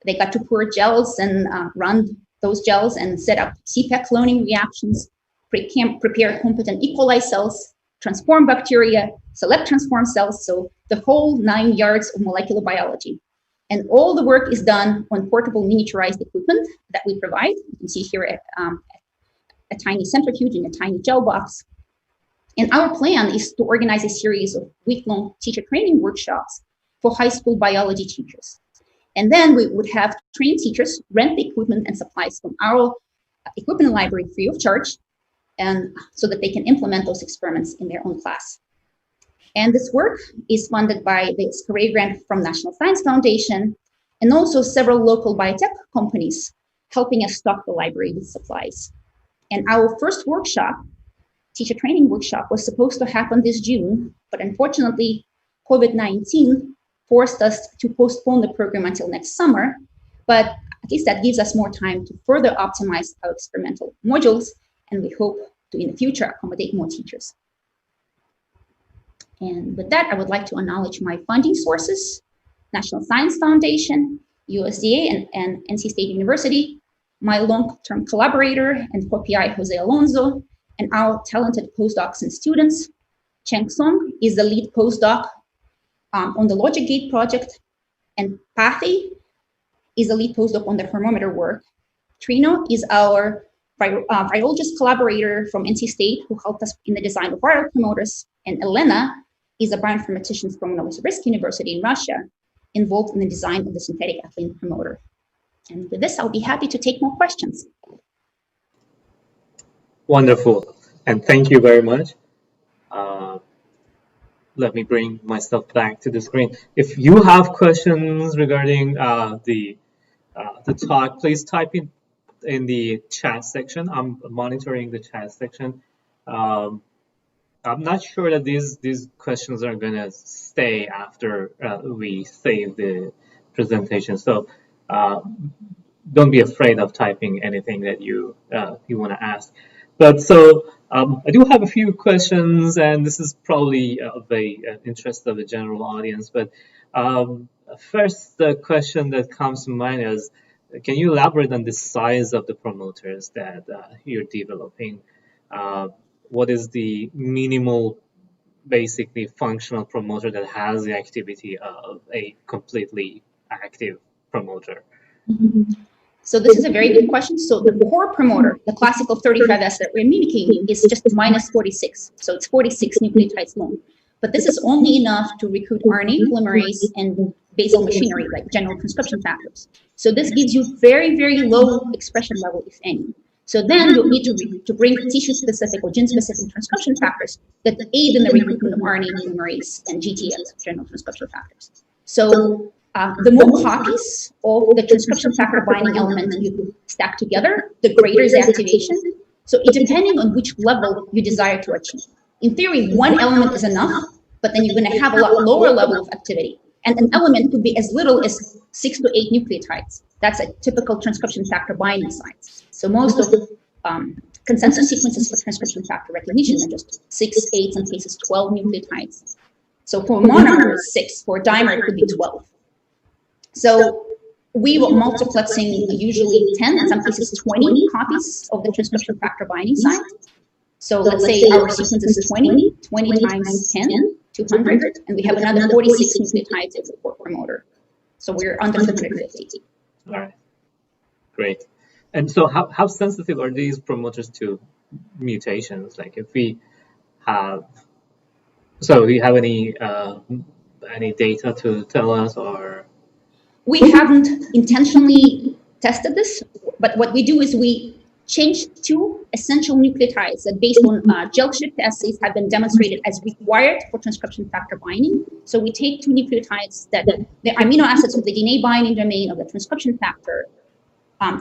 They got to pour gels and run those gels and set up CPEC cloning reactions, prepare competent E. coli cells, transform bacteria, select transform cells, so the whole 9 yards of molecular biology. And all the work is done on portable miniaturized equipment that we provide. You can see here a tiny centrifuge in a tiny gel box. And our plan is to organize a series of week-long teacher training workshops for high school biology teachers. And then we would have trained teachers rent the equipment and supplies from our equipment library free of charge, and so that they can implement those experiments in their own class. And this work is funded by the SCARA grant from National Science Foundation, and also several local biotech companies helping us stock the library with supplies. And our first workshop teacher training workshop was supposed to happen this June, but unfortunately, COVID-19 forced us to postpone the program until next summer. But at least that gives us more time to further optimize our experimental modules, and we hope to, in the future, accommodate more teachers. And with that, I would like to acknowledge my funding sources: National Science Foundation, USDA, and NC State University, my long-term collaborator and co-PI, Jose Alonso, and our talented postdocs and students. Cheng Song is the lead postdoc on the Logic Gate project, and Pathy is the lead postdoc on the thermometer work. Trino is our virologist collaborator from NC State who helped us in the design of viral promoters, and Elena is a bioinformatician from Novosibirsk University in Russia, involved in the design of the synthetic ethylene promoter. And with this, I'll be happy to take more questions. Wonderful, and thank you very much. Let me bring myself back to the screen. If you have questions regarding the talk, please type in the chat section. I'm monitoring the chat section. I'm not sure that these questions are gonna stay after we save the presentation. So don't be afraid of typing anything that you want to ask. But so I do have a few questions, and this is probably of the interest of the general audience. But first, the question that comes to mind is, can you elaborate on the size of the promoters that you're developing? What is the minimal, basically functional promoter that has the activity of a completely active promoter? Mm-hmm. So this is a very good question. So the core promoter, the classical 35S that we're mimicking, is just minus 46. So it's 46 nucleotides long. But this is only enough to recruit RNA polymerase and basal machinery, like general transcription factors. So this gives you very, very low expression level, if any. So then you'll need to bring tissue-specific or gene-specific transcription factors that aid in the recruitment of RNA polymerase and GTX, general transcription factors. So the more copies of the transcription factor binding element you stack together, the greater is the activation. So depending on which level you desire to achieve. In theory, one element is enough, but then you're going to have a lot lower level of activity. And an element could be as little as 6 to 8 nucleotides. That's a typical transcription factor binding size. So most of consensus sequences for transcription factor recognition are just 6, 8, some cases 12 nucleotides. So for a monomer, it's 6. For a dimer, it could be 12. So we were multiplexing usually 10, in some cases 20 copies of the transcription factor binding site. So let's say our sequence is 20 times 10, 200, and we have another 46 nucleotides of the core promoter. So we're under 250. All right, great. And so how sensitive are these promoters to mutations? Like if we have, so do you have any data to tell us, or? We haven't intentionally tested this, but what we do is we change 2 essential nucleotides that based on gel shift assays have been demonstrated as required for transcription factor binding. So we take 2 nucleotides that the amino acids of the DNA binding domain of the transcription factor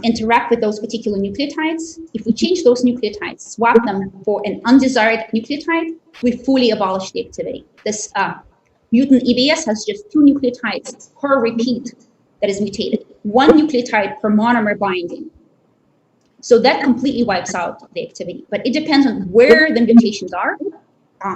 interact with those particular nucleotides. If we change those nucleotides, swap them for an undesired nucleotide, we fully abolish the activity. This mutant EBS has just 2 nucleotides per repeat that is mutated, 1 nucleotide per monomer binding. So that completely wipes out the activity, but it depends on where the mutations are.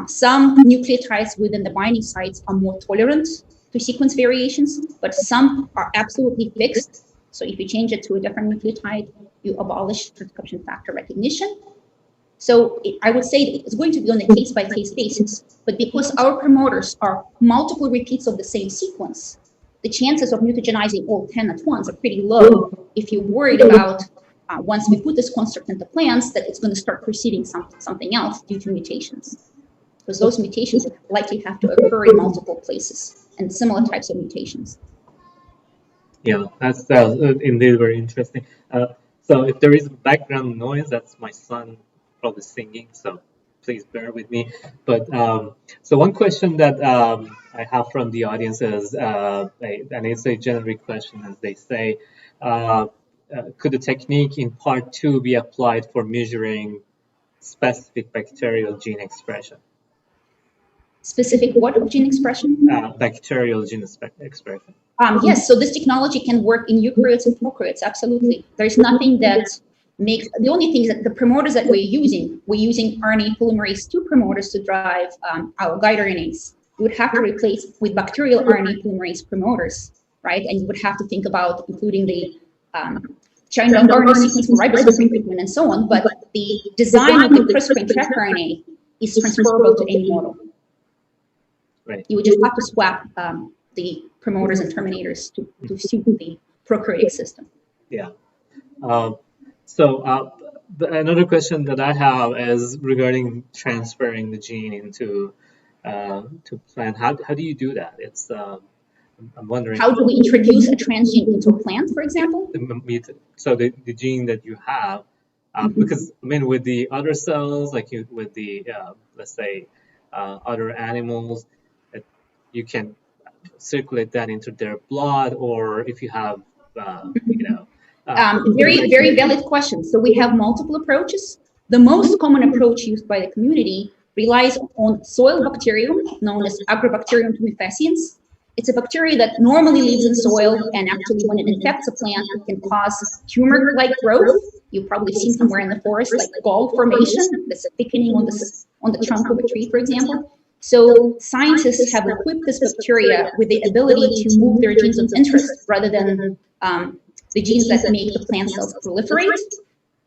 Some nucleotides within the binding sites are more tolerant to sequence variations, but some are absolutely fixed. So if you change it to a different nucleotide, you abolish transcription factor recognition. So I would say it's going to be on a case-by-case basis, but because our promoters are multiple repeats of the same sequence, the chances of mutagenizing all 10 at once are pretty low if you're worried about once we put this construct into plants that it's going to start preceding something else due to mutations. Because those mutations likely have to occur in multiple places and similar types of mutations. Yeah, that's indeed very interesting. So if there is background noise, that's my son probably singing, so please bear with me. But so one question that I have from the audience is, and it's a generic question, as they say, could the technique in part 2 be applied for measuring specific bacterial gene expression. Specific what of gene expression? Bacterial gene expression. Yes, so this technology can work in eukaryotes and prokaryotes, absolutely. There's nothing that makes, the only thing is that the promoters that we're using RNA polymerase II promoters to drive our guide RNAs. You would have to replace with bacterial RNA polymerase promoters, right? And you would have to think about including the chain long RNA sequence for ribosome treatment and so on, but the design of the CRISPR and track RNA is transferable to any model. Right. You would just have to swap the promoters and terminators to suit the prokaryotic system. Yeah. Another question that I have is regarding transferring the gene into to plant. How do you do that? It's I'm wondering. How do we introduce a transgene into a plant, for example? So the gene that you have, because I mean with the other cells, like with the let's say other animals, you can circulate that into their blood, or if you have very, very valid question. So we have multiple approaches. The most common approach used by the community relies on soil bacterium known as Agrobacterium tumefaciens. It's a bacteria that normally lives in soil, and actually when it infects a plant, it can cause tumor-like growth. You've probably seen somewhere in the forest, like gall formation, that's thickening on the trunk of a tree, for example. So scientists have equipped this bacteria with the ability to move their genes of interest rather than the genes that make the plant cells proliferate.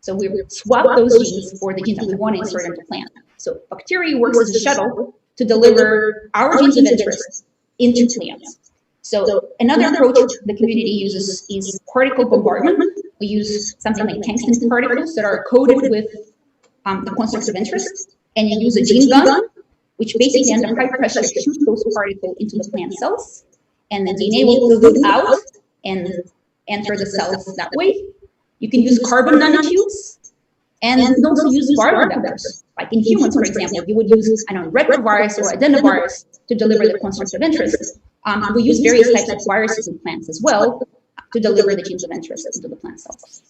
So we swap those genes for the genes that we want to insert into plant. So bacteria works as a shuttle to deliver our genes of interest into plants. So another approach the community uses is particle bombardment. We use something like tungsten particles that are coated with the constructs of interest, and you use a gene gun, which basically under high pressure shoots those particles into the plant cells, and the DNA will dilute out and enter the cells that way. You can use carbon nanotubes, and you can also use viral vectors. Like in humans, for example, you would use retrovirus or adenovirus to deliver the constructs of interest. We use various types of viruses in plants as well to deliver the genes of interest into the plant cells.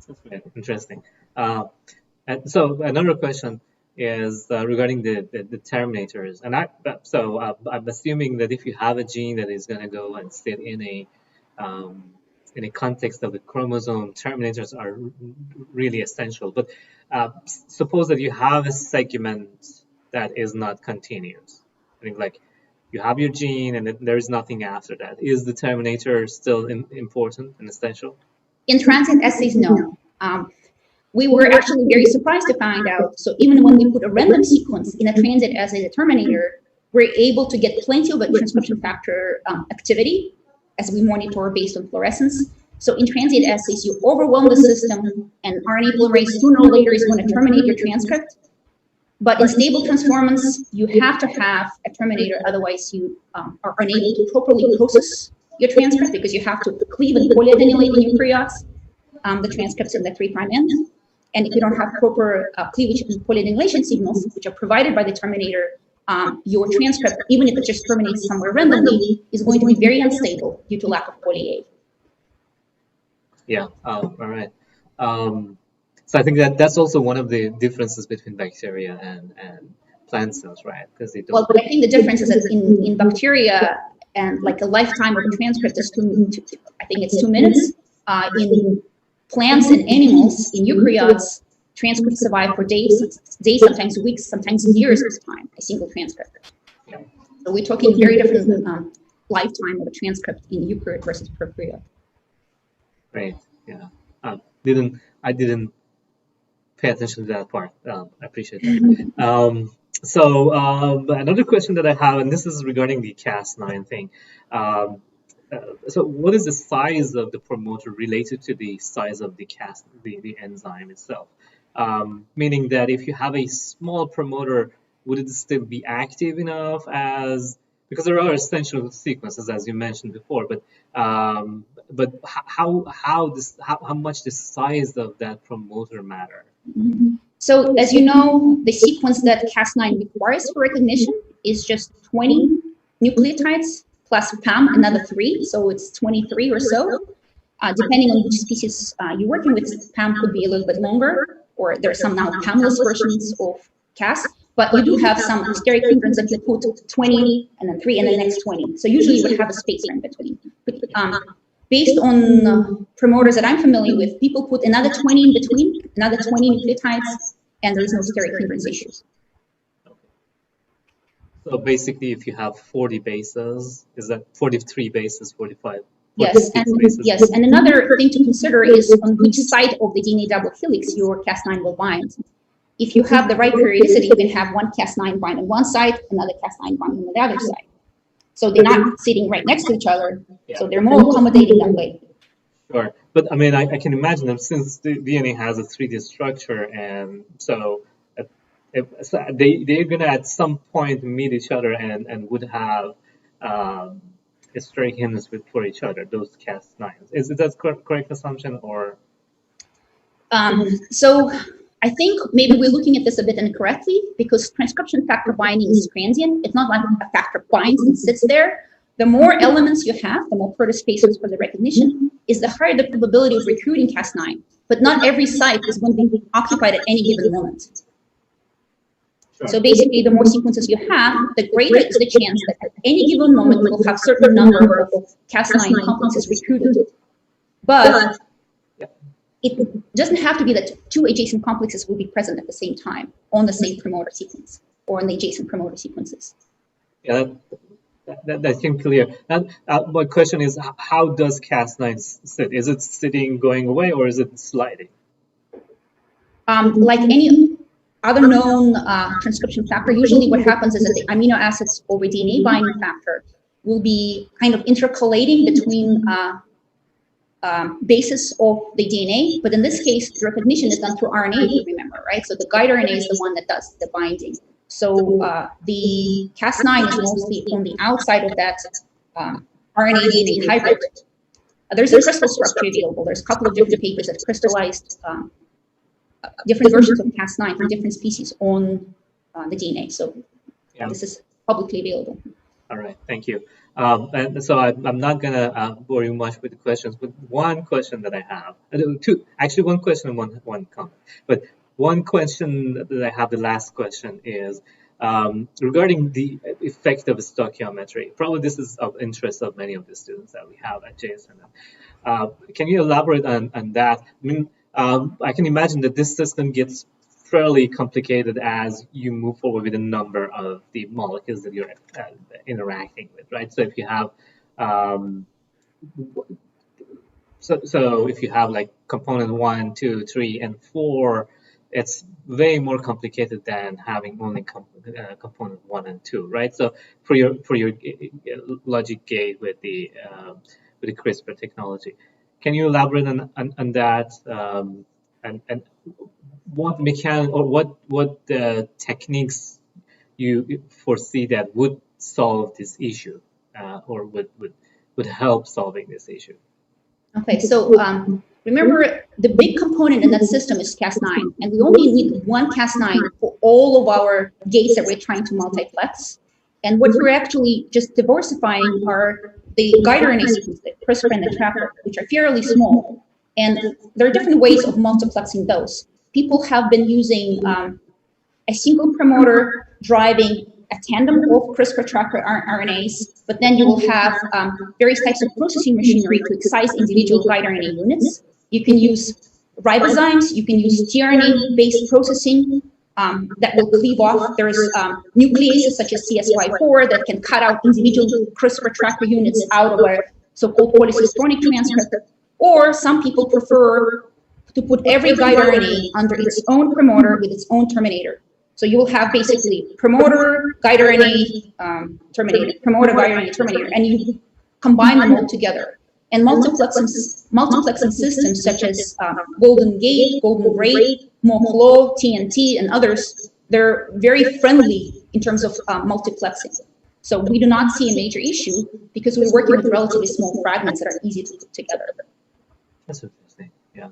That's very interesting. And so another question is regarding the terminators, and I'm assuming that if you have a gene that is going to go and sit in a context of the chromosome, terminators are really essential. But suppose that you have a segment that is not continuous. I think like you have your gene and there is nothing after that. Is the terminator still important and essential? In transient assays, no. We were actually very surprised to find out. So even when we put a random sequence in a transient assay terminator, we're able to get plenty of transcription factor activity as we monitor based on fluorescence. So in transient assays, you overwhelm the system, and RNA polymerase sooner or later is going to terminate your transcript. But in stable transformants, you have to have a terminator, otherwise you are unable to properly process your transcript because you have to cleave and polyadenylate in eukaryotes, the transcripts in the 3' end. And if you don't have proper cleavage and polyadenylation signals, which are provided by the terminator, your transcript, even if it just terminates somewhere randomly, is going to be very unstable due to lack of poly A. Yeah, all right. So I think that's also one of the differences between bacteria and plant cells, right? Because they don't. Well, but I think the difference is that in bacteria, and like a lifetime of a transcript is I think it's 2 minutes. In plants and animals, in eukaryotes, transcripts survive for days, sometimes weeks, sometimes years of time, a single transcript. Yeah. So we're talking very different lifetime of a transcript in eukaryote versus prokaryote. Right. Yeah. I didn't pay attention to that part. I appreciate that. So another question that I have, and this is regarding the Cas9 thing. So what is the size of the promoter related to the size of the the enzyme itself? Meaning that if you have a small promoter, would it still be active enough because there are essential sequences as you mentioned before, but how much the size of that promoter matter? Mm-hmm. So as you know, the sequence that Cas9 requires for recognition is just 20 nucleotides plus PAM, another 3, so it's 23 or so. Depending on which species you're working with, PAM could be a little bit longer. or there are some now PAMless versions of Cas, but you do have some steric hindrance that you put 20 and then 3 and the next 20. So usually you would have a spacer in between. But based on promoters that I'm familiar with, people put another 20 in between, another 20 nucleotides, and there's no steric hindrance issues. So basically, if you have 40 bases, is that 43 bases, 45? Yes, and another thing to consider is on which side of the DNA double helix your Cas9 will bind. If you have the right periodicity, you can have one Cas9 bind on one side, another Cas9 bind on the other side. So they're not sitting right next to each other, so they're more accommodating that way. Sure, but I mean, I can imagine them since the DNA has a 3D structure, and so they're gonna at some point meet each other and would have a steric hindrance for each other. Those Cas9s. Is that correct assumption or? So I think maybe we're looking at this a bit incorrectly because transcription factor binding is transient. It's not like a factor binds and sits there. The more elements you have, the more protospacers for the recognition, is the higher the probability of recruiting Cas9. But not every site is going to be occupied at any given moment. Sure. So basically, the more sequences you have, the greater is the chance that at any given moment you will have certain number of Cas9 complexes recruited. But it doesn't have to be that two adjacent complexes will be present at the same time on the same promoter sequence or on the adjacent promoter sequences. Yeah, that seems clear. My question is, how does Cas9 sit? Is it sitting, going away, or is it sliding? Like any other known transcription factor, usually what happens is that the amino acids over DNA binding factor will be kind of intercalating between bases of the DNA, but in this case, the recognition is done through RNA, if you remember, right? So the guide RNA is the one that does the binding. So the Cas9 is mostly on the outside of that RNA DNA hybrid. There's a crystal structure available. There's a couple of different papers that crystallized different versions of Cas9 from different species on the DNA. So this is publicly available. All right, thank you. And so I'm not gonna bore you much with the questions, but one question that I have, actually one question and one comment. But one question that I have, the last question is regarding the effect of stoichiometry. Probably this is of interest of many of the students that we have at JSNN. Can you elaborate on that? I mean, I can imagine that this system gets fairly complicated as you move forward with a number of the molecules that you're interacting with, right? So if you have, so if you have like component 1, 2, 3, and 4, it's way more complicated than having only component 1 and 2, right? So for your logic gate with the CRISPR technology, can you elaborate on that and what mechanic or what techniques you foresee that would solve this issue or would help solving this issue? Okay, so remember the big component in that system is Cas9, and we only need one Cas9 for all of our gates that we're trying to multiplex. And what we're actually just diversifying are the guide RNA sequences, the CRISPR and the trapper, which are fairly small. And there are different ways of multiplexing those. People have been using a single promoter driving a tandem of CRISPR tracker RNAs, but then you will have various types of processing machinery to excise individual guide RNA units. You can use ribozymes, you can use tRNA-based processing that will cleave off. There's nucleases such as CSY4 that can cut out individual CRISPR tracker units out of a so-called polycistronic transcript. Or some people prefer to put every guide RNA under its own promoter with its own terminator. So you will have basically promoter, guide RNA, terminator, promoter, guide RNA, terminator, and you combine them all together. And multiplexing systems such as Golden Gate, Golden Braid, Moklov, TNT, and others, they're very friendly in terms of multiplexing. So we do not see a major issue because we're working with relatively small fragments that are easy to put together. That's interesting, yeah.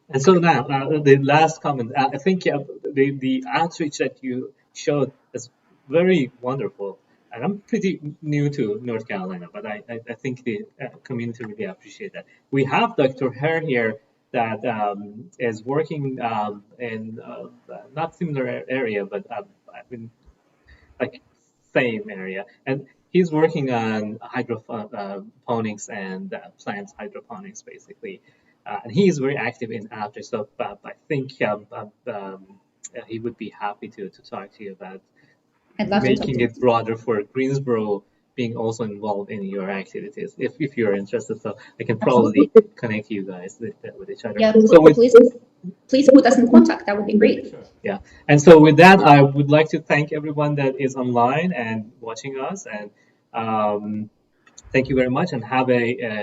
And so now, the last comment, I think the outreach that you showed is very wonderful. And I'm pretty new to North Carolina, but I think the community really appreciate that. We have Dr. Hare here that is working in not similar area, but I mean, like same area, and he's working on hydroponics and plant hydroponics basically, and he is very active in after. So I think he would be happy to talk to you about I'd love to talk making to you. it broader for Greensboro being also involved in your activities if you're interested. So I can probably Absolutely. connect you guys with each other. Yeah, So with please put us in contact. That would be great. yeah, and so with that, I would like to thank everyone that is online and watching us, and thank you very much, and have a